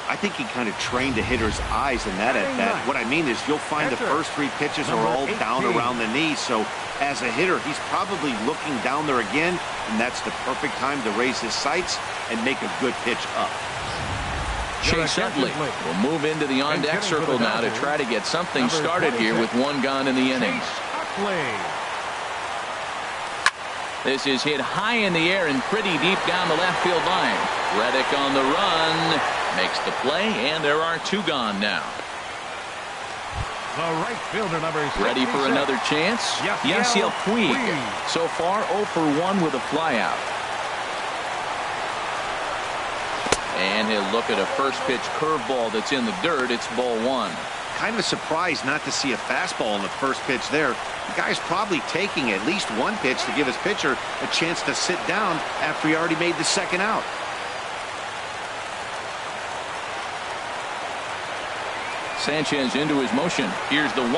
I think he kind of trained the hitter's eyes in that at bat. What I mean is you'll find the first 3 pitches are all down around the knees, so as a hitter, he's probably looking down there again, and that's the perfect time to raise his sights and make a good pitch up. Chase Utley will move into the on-deck circle now to try to get something started here with 1 gone in the inning. This is hit high in the air and pretty deep down the left field line. Reddick on the run, makes the play, and there are 2 gone now. The right fielder, number 66. Ready for another chance? Yasiel Puig. So far 0 for 1 with a flyout. And he'll look at a first pitch curveball that's in the dirt. It's ball 1. Kind of surprised not to see a fastball in the first pitch there. The guy's probably taking at least 1 pitch to give his pitcher a chance to sit down after he already made the second out. Sanchez into his motion. Here's the 1-0.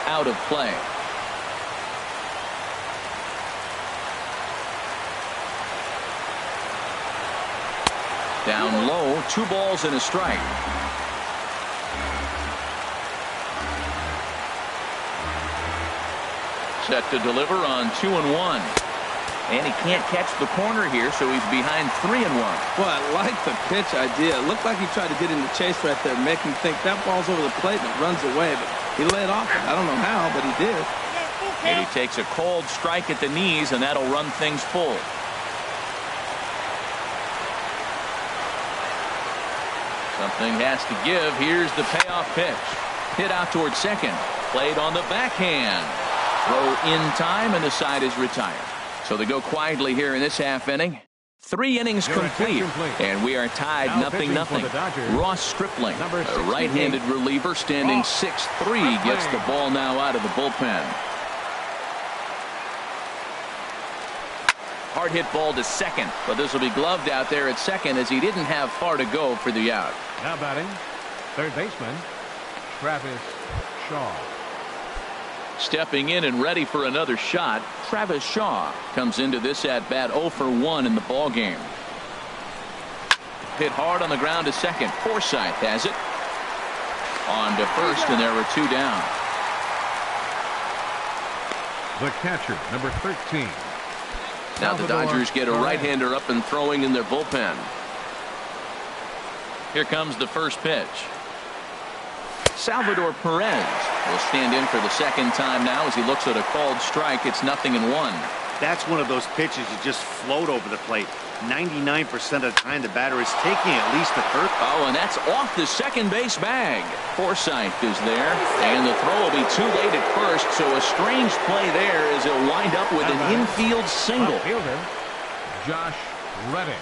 Out of play. Down low, 2 balls and a strike. Set to deliver on 2-1. And he can't catch the corner here, so he's behind 3-1. Well, I like the pitch idea. It looked like he tried to get in the chase right there, make him think that ball's over the plate and it runs away, but he laid off it. I don't know how, but he did. And he takes a cold strike at the knees, and that'll run things full. Something has to give. Here's the payoff pitch. Hit out towards second. Played on the backhand. Throw in time, and the side is retired. So they go quietly here in this half inning. 3 innings complete, and we are tied 0-0. Ross Stripling, a right-handed reliever standing 6'3", gets the ball now out of the bullpen. Hard hit ball to second, but this will be gloved out there at second as he didn't have far to go for the out. Now batting, third baseman, Travis Shaw. Stepping in and ready for another shot, Travis Shaw comes into this at-bat 0 for 1 in the ballgame. Hit hard on the ground to second. Forsythe has it. On to first, and there were 2 down. The catcher, number 13. Now the Dodgers get a right-hander up and throwing in their bullpen. Here comes the first pitch. Salvador Perez will stand in for the second time now as he looks at a called strike. It's 0-1. That's one of those pitches you just float over the plate. 99% of the time the batter is taking at least the first. Oh, and that's off the second base bag. Forsythe is there, and the throw will be too late at first, so a strange play there as he'll wind up with an infield single. Fielder, Josh Reddick.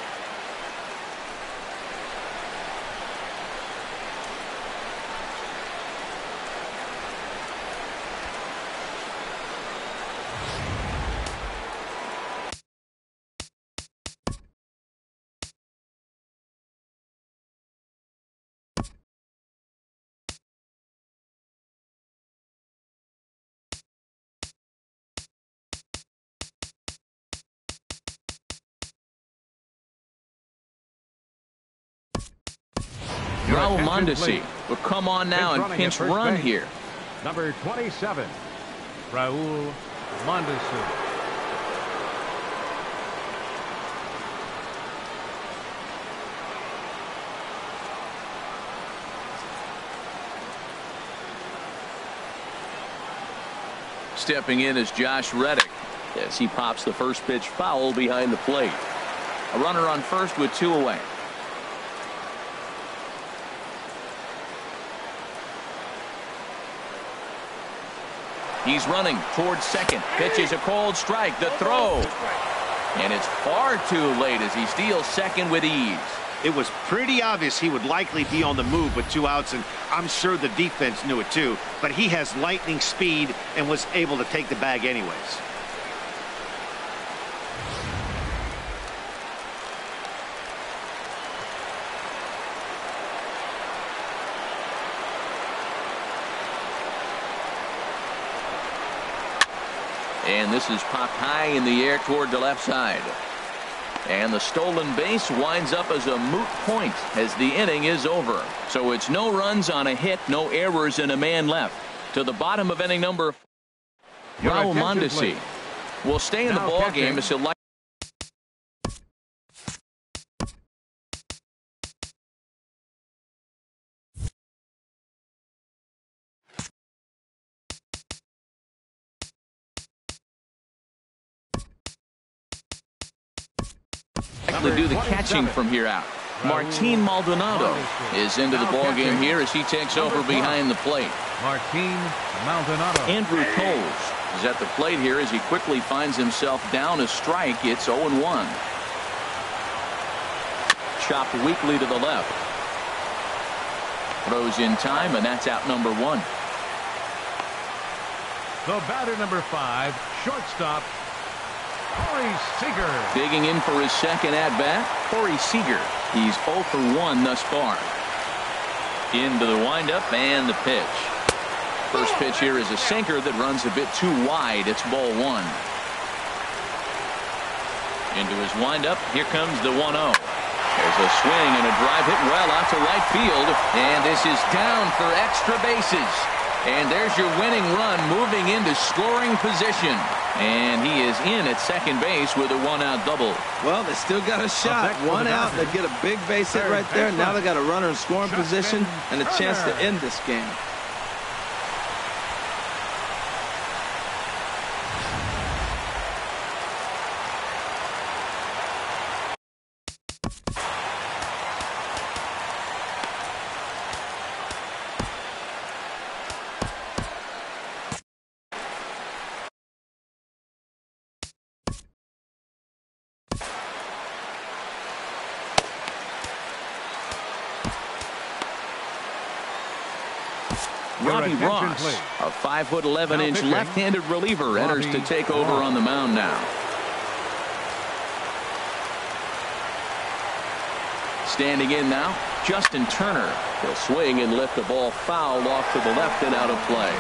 Raul Mondesi will come on now and pinch run here. Number 27, Raul Mondesi. Stepping in is Josh Reddick as he pops the first pitch foul behind the plate. A runner on first with 2 away. He's running towards second. Pitch is a called strike. The throw. And it's far too late as he steals second with ease. It was pretty obvious he would likely be on the move with 2 outs, and I'm sure the defense knew it too. But he has lightning speed and was able to take the bag anyways. And this is popped high in the air toward the left side. And the stolen base winds up as a moot point as the inning is over. So it's no runs on a hit, no errors, and a man left. To the bottom of inning number 4. Raul Mondesi will stay in the ball game as he'll like. To do the catching from here out. Martin Maldonado is into the ball game here as he takes over behind the plate. Martin Maldonado. Andrew Toles is at the plate here as he quickly finds himself down a strike. It's 0-1. Chopped weakly to the left. Throws in time, and that's out number 1. The batter number 5, shortstop, Corey Seager. Digging in for his second at-bat, Corey Seager. He's 0 for 1 thus far. Into the windup and the pitch. First pitch here is a sinker that runs a bit too wide. It's ball 1. Into his windup. Here comes the 1-0. There's a swing and a drive hit well out to right field. And this is down for extra bases. And there's your winning run moving into scoring position. And he is in at second base with a 1-out double. Well, they still got a shot. 1 out. They get a big base hit right there. Now they got a runner in scoring position and a chance to end this game. Robbie Ross, a 5'11" left-handed reliever, enters to take over on the mound now. Standing in now, Justin Turner. He'll swing and lift the ball foul off to the left and out of play.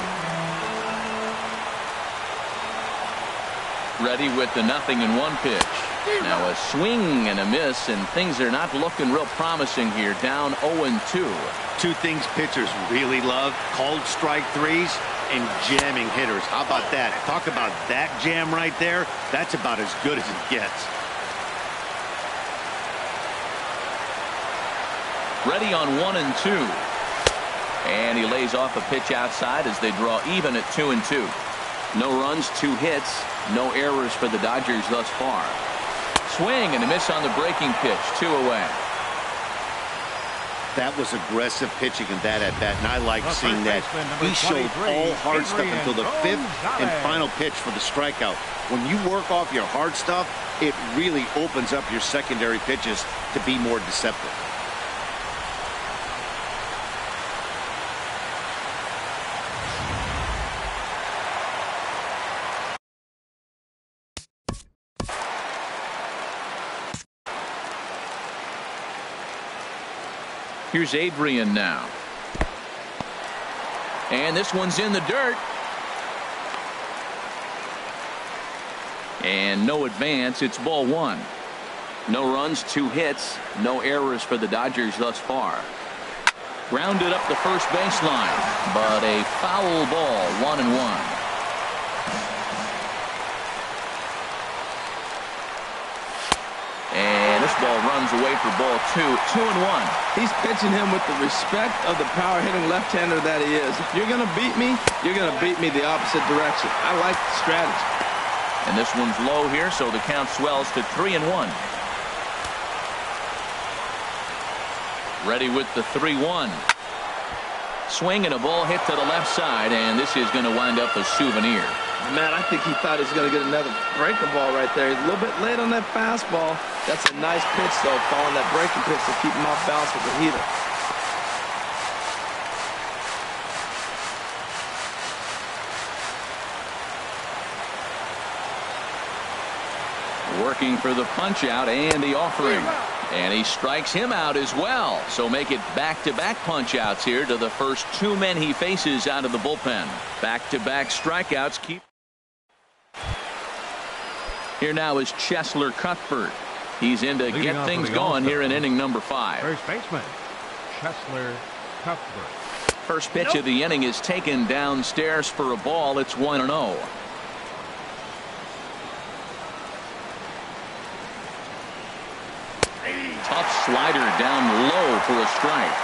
Ready with the 0-1 pitch. Now a swing and a miss, and things are not looking real promising here. Down 0-2. 2 things pitchers really love: called strike threes and jamming hitters. How about that? Talk about that jam right there. That's about as good as it gets. Ready on 1-2. And he lays off a pitch outside as they draw even at 2-2. No runs, 2 hits, no errors for the Dodgers thus far. Swing and a miss on the breaking pitch, 2 away. That was aggressive pitching in that at bat, and I like seeing that. He showed all hard stuff until the 5th and final pitch for the strikeout. When you work off your hard stuff, it really opens up your secondary pitches to be more deceptive. Here's Adrian now. And this one's in the dirt. And no advance. It's ball 1. No runs, 2 hits, no errors for the Dodgers thus far. Grounded up the first baseline, but a foul ball, 1-1. And this ball runs away for ball 2, 2-1. He's pitching him with the respect of the power hitting left-hander that he is. If you're going to beat me, you're going to beat me the opposite direction. I like the strategy. And this one's low here, so the count swells to 3-1. Ready with the 3-1. Swing and a ball hit to the left side, and this is going to wind up a souvenir. Man, I think he thought he was going to get another breaking ball right there. He's a little bit late on that fastball. That's a nice pitch, though, following that breaking pitch to keep him off balance with the heater. Working for the punch out and the offering. And he strikes him out as well. So make it back-to-back punch outs here to the first 2 men he faces out of the bullpen. Back-to-back strikeouts keep. Here now is Cheslor Cuthbert. He's in to get things going here in inning number 5. First baseman, Cheslor Cuthbert. First pitch of the inning is taken downstairs for a ball. It's 1-0. Tough slider down low for a strike.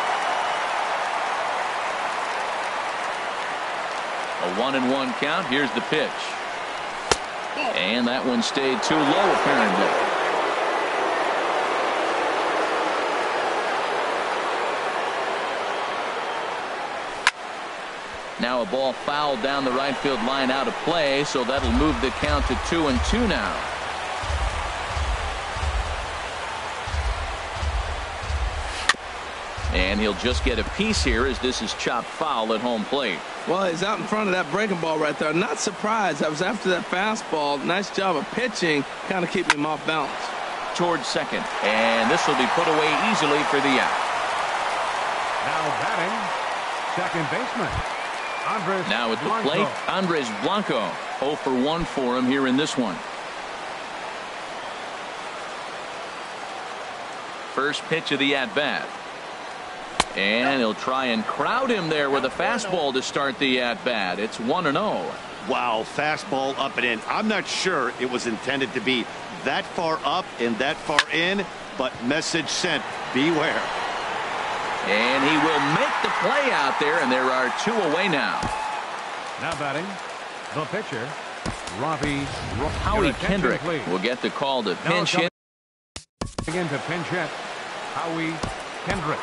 A 1-1 count. Here's the pitch. And that one stayed too low, apparently. Now a ball fouled down the right field line out of play, so that'll move the count to 2-2 now. And he'll just get a piece here as this is chopped foul at home plate. Well, he's out in front of that breaking ball right there. Not surprised. I was after that fastball. Nice job of pitching, kind of keeping him off balance. Towards second. And this will be put away easily for the out. Now batting, second baseman, Andres Now at the Blanco. plate, Andres Blanco. 0 for 1 for him here in this one. First pitch of the at-bat. And he'll try and crowd him there with a fastball to start the at-bat. It's 1-0. Wow, fastball up and in. I'm not sure it was intended to be that far up and that far in, but message sent, beware. And he will make the play out there, and there are 2 away now. Now batting, the pitcher, Howie Kendrick will get the call to pinch hit. Again to pinch hit, Howie Kendrick.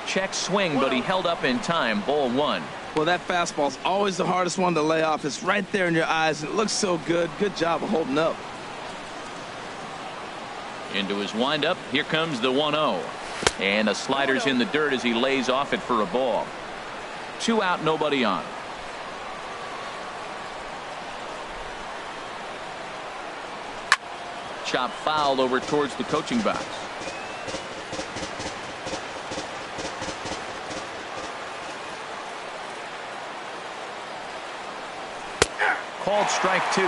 Check swing, but he held up in time. Ball 1. Well, that fastball's always the hardest one to lay off. It's right there in your eyes, and it looks so good. Good job of holding up. Into his windup. Here comes the 1-0. And a slider's in the dirt as he lays off it for a ball. 2 out, nobody on. Chop fouled over towards the coaching box. Called strike 2.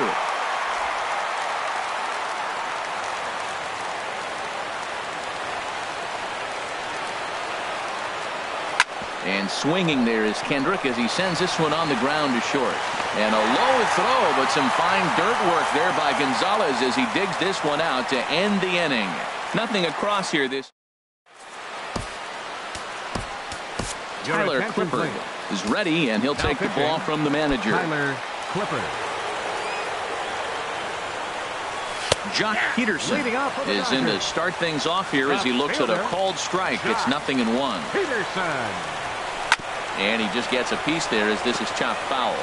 And swinging there is Kendrick as he sends this one on the ground to short. And a low throw, but some fine dirt work there by Gonzalez as he digs this one out to end the inning. Nothing across here. Tyler Clippard is ready, and he'll take the ball from the manager. Tyler Clippard. Jock Peterson is in to start things off here as he looks at a called strike. It's 0-1. Peterson. And he just gets a piece there as this is chopped foul.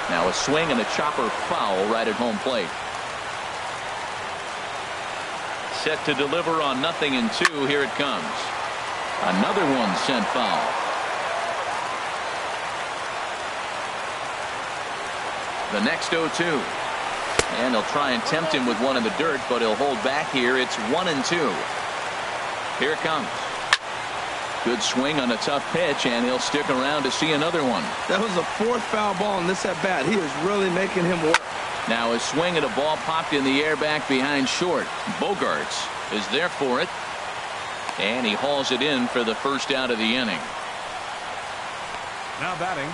Now a swing and a chopper foul right at home plate. Set to deliver on 0-2. Here it comes. Another one sent foul. The next 0-2. And they'll try and tempt him with one in the dirt, but he'll hold back here. It's 1-2. Here it comes. Good swing on a tough pitch, and he'll stick around to see another one. That was a fourth foul ball in this at bat. He is really making him work. Now a swing at a ball popped in the air back behind short. Bogarts is there for it, and he hauls it in for the first out of the inning. Now batting,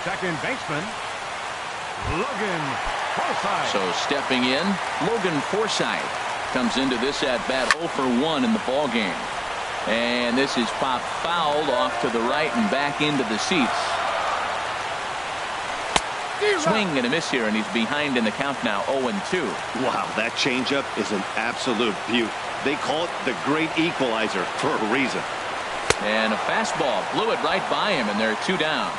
second baseman, Logan Forsythe. So stepping in, Logan Forsythe comes into this at bat 0 for 1 in the ball game. And this is popped fouled off to the right and back into the seats. Swing and a miss here, and he's behind in the count now, 0-2. Wow, that changeup is an absolute beaut. They call it the great equalizer for a reason. And a fastball blew it right by him, and they're 2 down.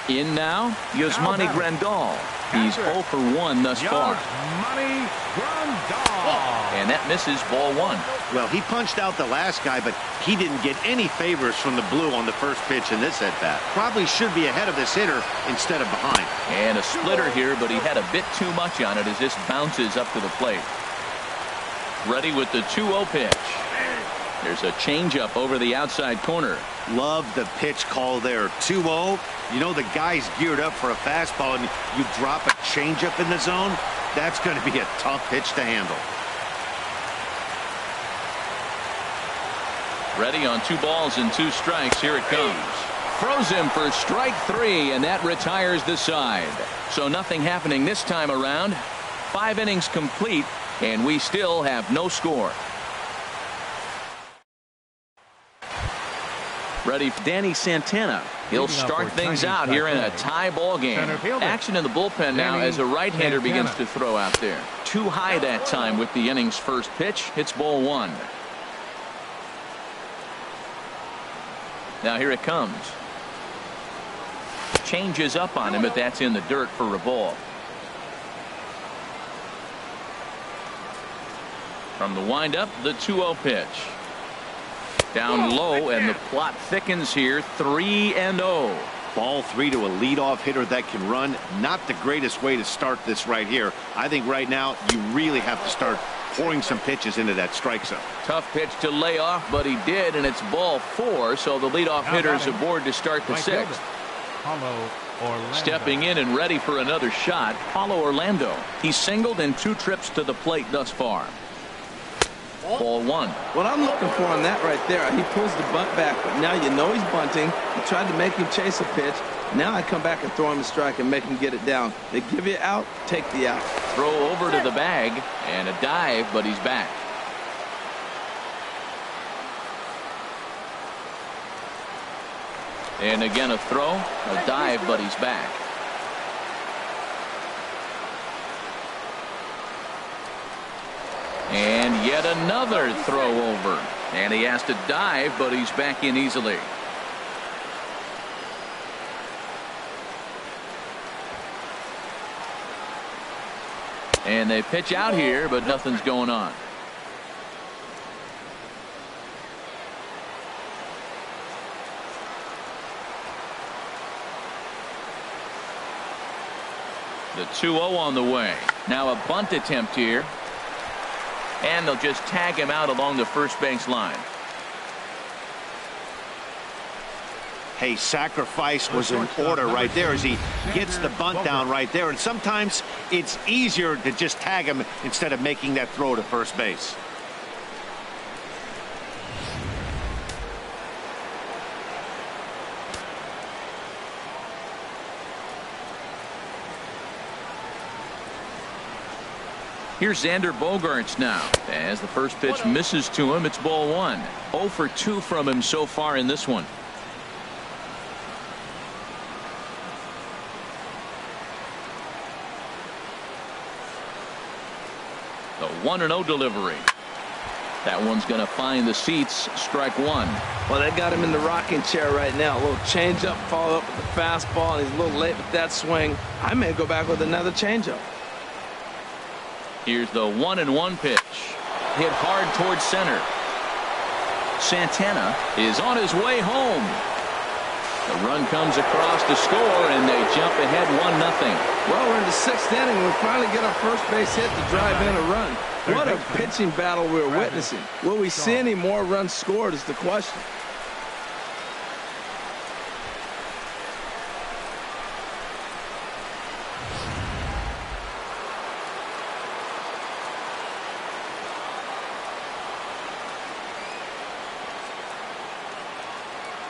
In now, Yasmani Grandal. He's 0 for 1 thus far. Yasmani Grandal. And that misses, ball 1. Well, he punched out the last guy, but he didn't get any favors from the blue on the first pitch in this at-bat. Probably should be ahead of this hitter instead of behind. And a splitter here, but he had a bit too much on it as this bounces up to the plate. Ready with the 2-0 pitch. There's a changeup over the outside corner. Love the pitch call there. 2-0. You know the guy's geared up for a fastball, and you drop a changeup in the zone. That's going to be a tough pitch to handle. Ready on 2 balls and 2 strikes. Here it comes. Throws him for strike 3, and that retires the side. So nothing happening this time around. 5 innings complete, and we still have no score. Ready for Danny Santana. He'll start things out here in a tie ball game. Action in the bullpen now as a right-hander begins to throw out there. Too high that time with the inning's first pitch. It's ball 1. Now here it comes. Changes up on him, but that's in the dirt for a ball. From the windup, the 2-0 pitch. Down low, and the plot thickens here. 3-0. Ball 3 to a leadoff hitter that can run. Not the greatest way to start this right here. I think right now you really have to start pouring some pitches into that strike zone. Tough pitch to lay off, but he did, and it's ball 4. So the leadoff hitter's aboard to start the 6th. Stepping in and ready for another shot, Paulo Orlando. He's singled in 2 trips to the plate thus far. Ball 1. What I'm looking for on that right there, he pulls the bunt back, but now you know he's bunting. You tried to make him chase a pitch. Now I come back and throw him a strike and make him get it down. They give you out, take the out. Throw over to the bag and a dive, but he's back. And again a throw, a dive, but he's back. And yet another throw over. And he has to dive, but he's back in easily. And they pitch out here, but nothing's going on. The 2-0 on the way. Now a bunt attempt here. And they'll just tag him out along the first base line. Hey, sacrifice was in order right there as he gets the bunt down right there. And sometimes it's easier to just tag him instead of making that throw to first base. Here's Xander Bogaerts now. As the first pitch misses to him, it's ball 1. 0 for 2 from him so far in this one. The 1-0 delivery. That one's going to find the seats. Strike 1. Well, they got him in the rocking chair right now. A little changeup, followed up with the fastball, and he's a little late with that swing. I may go back with another changeup. Here's the 1-1 pitch. Hit hard towards center. Santana is on his way home. The run comes across to score, and they jump ahead 1-0. Well, we're in the 6th inning. We finally get our first base hit to drive in a run. What a pitching battle we're witnessing. Will we see any more runs scored is the question.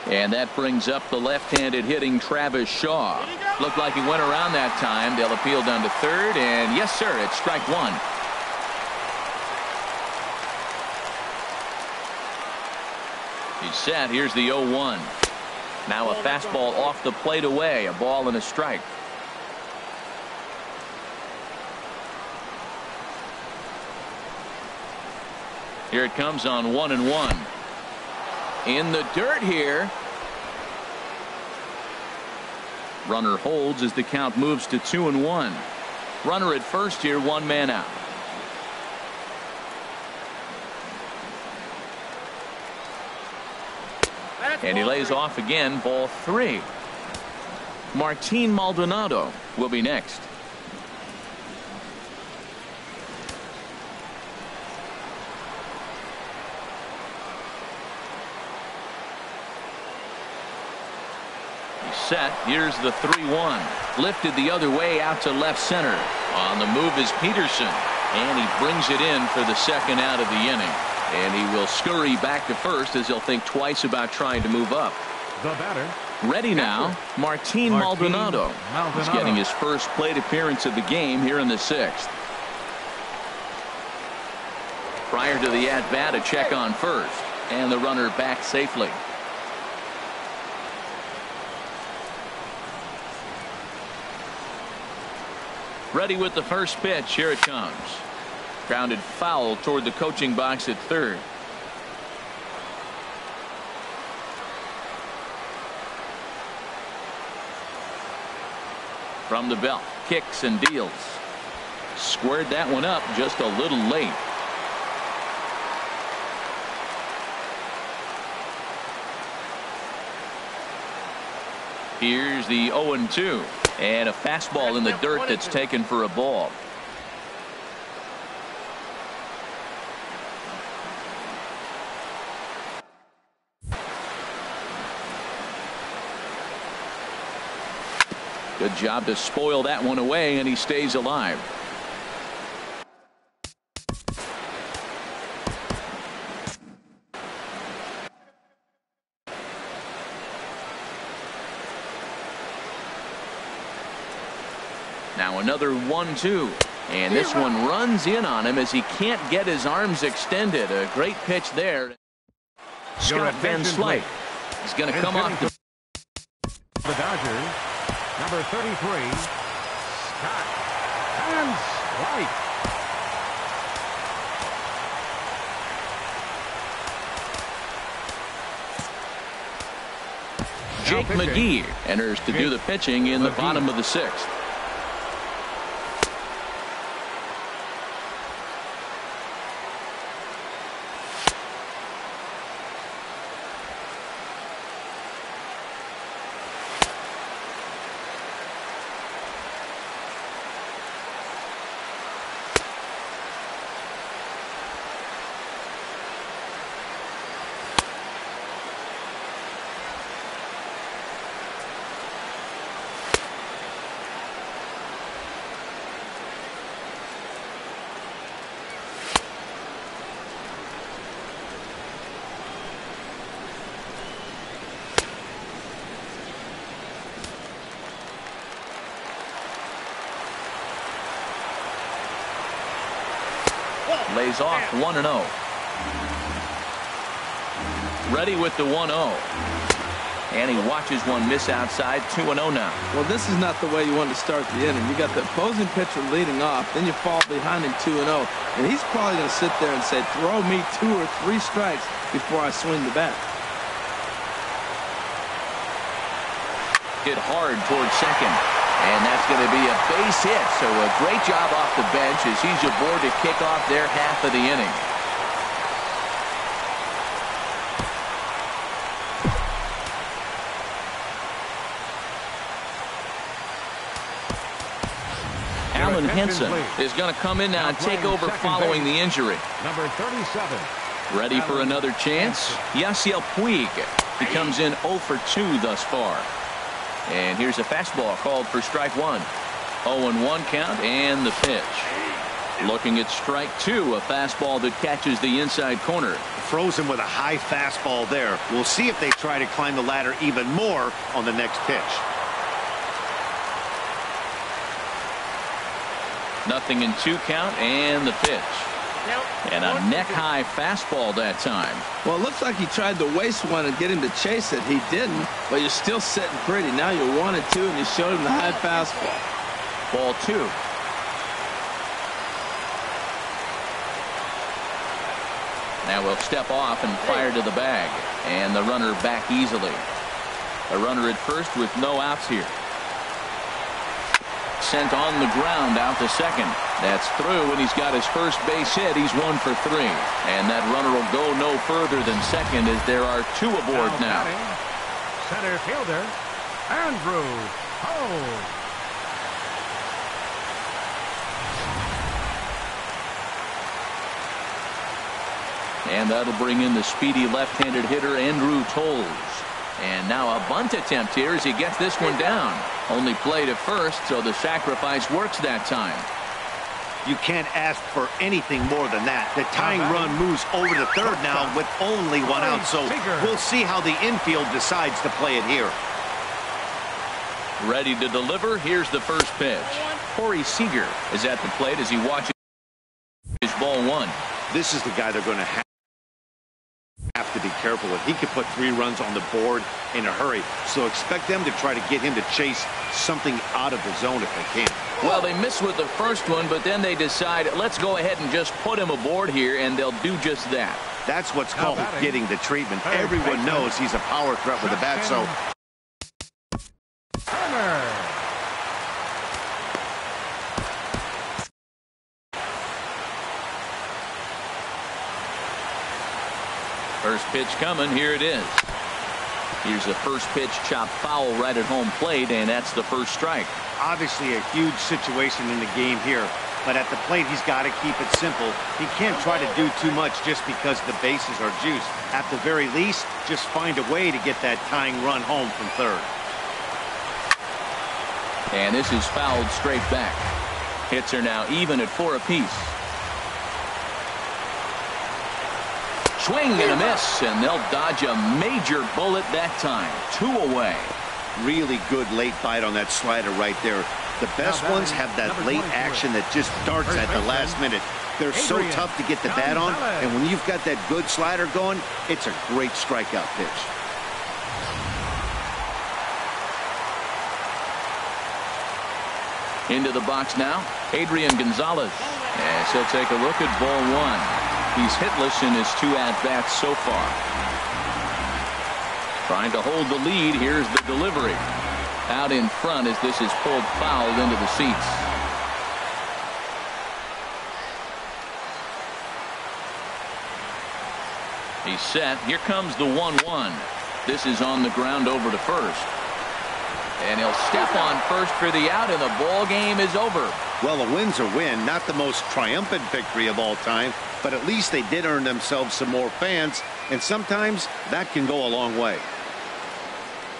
And that brings up the left-handed hitting Travis Shaw. Looked like he went around that time. They'll appeal down to third, and yes, sir, it's strike 1. He's set. Here's the 0-1. Now a fastball off the plate away. A ball and a strike. Here it comes on 1-1. In the dirt here. Runner holds as the count moves to 2-1. Runner at first here, 1 man out. And he lays off again, ball 3. Martin Maldonado will be next. Set. Here's the 3-1. Lifted the other way out to left center. On the move is Peterson, and he brings it in for the second out of the inning. And he will scurry back to first as he'll think twice about trying to move up. The batter. Ready now, Martin Maldonado. He's getting his first plate appearance of the game here in the 6th. Prior to the at-bat, a check on first, and the runner back safely. Ready with the first pitch. Here it comes. Grounded foul toward the coaching box at third. From the belt, kicks and deals. Squared that one up just a little late. Here's the 0-2. And a fastball in the dirt that's taken for a ball. Good job to spoil that one away, and he stays alive. Now another 1-2, and this one runs in on him as he can't get his arms extended. A great pitch there. Scott Van Slyke is going to come off the Dodgers. Number 33, Scott Van Slyke. Jake McGee enters to do the pitching in the bottom of the 6th. Lays off 1-0. Ready with the 1-0. And he watches one miss outside. 2-0 now. Well, this is not the way you want to start the inning. You got the opposing pitcher leading off, then you fall behind him 2-0, and he's probably going to sit there and say, throw me 2 or 3 strikes before I swing the bat. Hit hard towards second, and that's going to be a base hit. So a great job off the bench as he's aboard to kick off their half of the inning. Alan Henson is going to come in now and take over following the injury. Number 37. Ready for another chance? Yasiel Puig. He comes in 0 for 2 thus far. And here's a fastball called for strike 1. 0-1 count and the pitch. Looking at strike 2, a fastball that catches the inside corner. Frozen with a high fastball there. We'll see if they try to climb the ladder even more on the next pitch. Nothing in 2 count and the pitch. And a neck-high fastball that time. Well, it looks like he tried to waste one and get him to chase it. He didn't, but you're still sitting pretty. Now you're 1-2, and you showed him the high fastball. Ball 2. Now we'll step off and fire to the bag. And the runner back easily. A runner at first with no outs here. Sent on the ground out to second. That's through, and he's got his first base hit. He's 1 for 3. And that runner will go no further than second as there are 2 aboard now. Center fielder, Andrew Hole. And that'll bring in the speedy left-handed hitter, Andrew Toles. And now a bunt attempt here as he gets this one down. Only played at first, so the sacrifice works that time. You can't ask for anything more than that. The tying run moves over to third now with only 1 out, so we'll see how the infield decides to play it here. Ready to deliver. Here's the first pitch. Corey Seager is at the plate as he watches ball 1. This is the guy they're going to have to be careful with. He could put 3 runs on the board in a hurry, so expect them to try to get him to chase something out of the zone if they can. Well, they missed with the first one, but then they decide, let's go ahead and just put him aboard here, and they'll do just that. That's what's called getting the treatment. Everyone knows he's a power threat with the bat, so first pitch coming. Here it is. Here's the first pitch, chopped foul right at home plate, and that's the first strike. Obviously a huge situation in the game here, but at the plate he's got to keep it simple. He can't try to do too much just because the bases are juiced. At the very least, just find a way to get that tying run home from third. And this is fouled straight back. Hits are now even at 4 apiece. Swing and a miss, and they'll dodge a major bullet that time. 2 away. Really good late bite on that slider right there. The best ones have that late action that just darts at the last minute. They're so tough to get the bat on, and when you've got that good slider going, it's a great strikeout pitch. Into the box now, Adrian Gonzalez. As he'll take a look at ball 1. He's hitless in his 2 at-bats so far. Trying to hold the lead. Here's the delivery. Out in front as this is pulled foul into the seats. He's set. Here comes the 1-1. This is on the ground over to first. And he'll step on first for the out, and the ball game is over. Well, a win's a win. Not the most triumphant victory of all time, but at least they did earn themselves some more fans, and sometimes that can go a long way.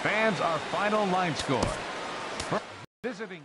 Fans, our final line score. Visiting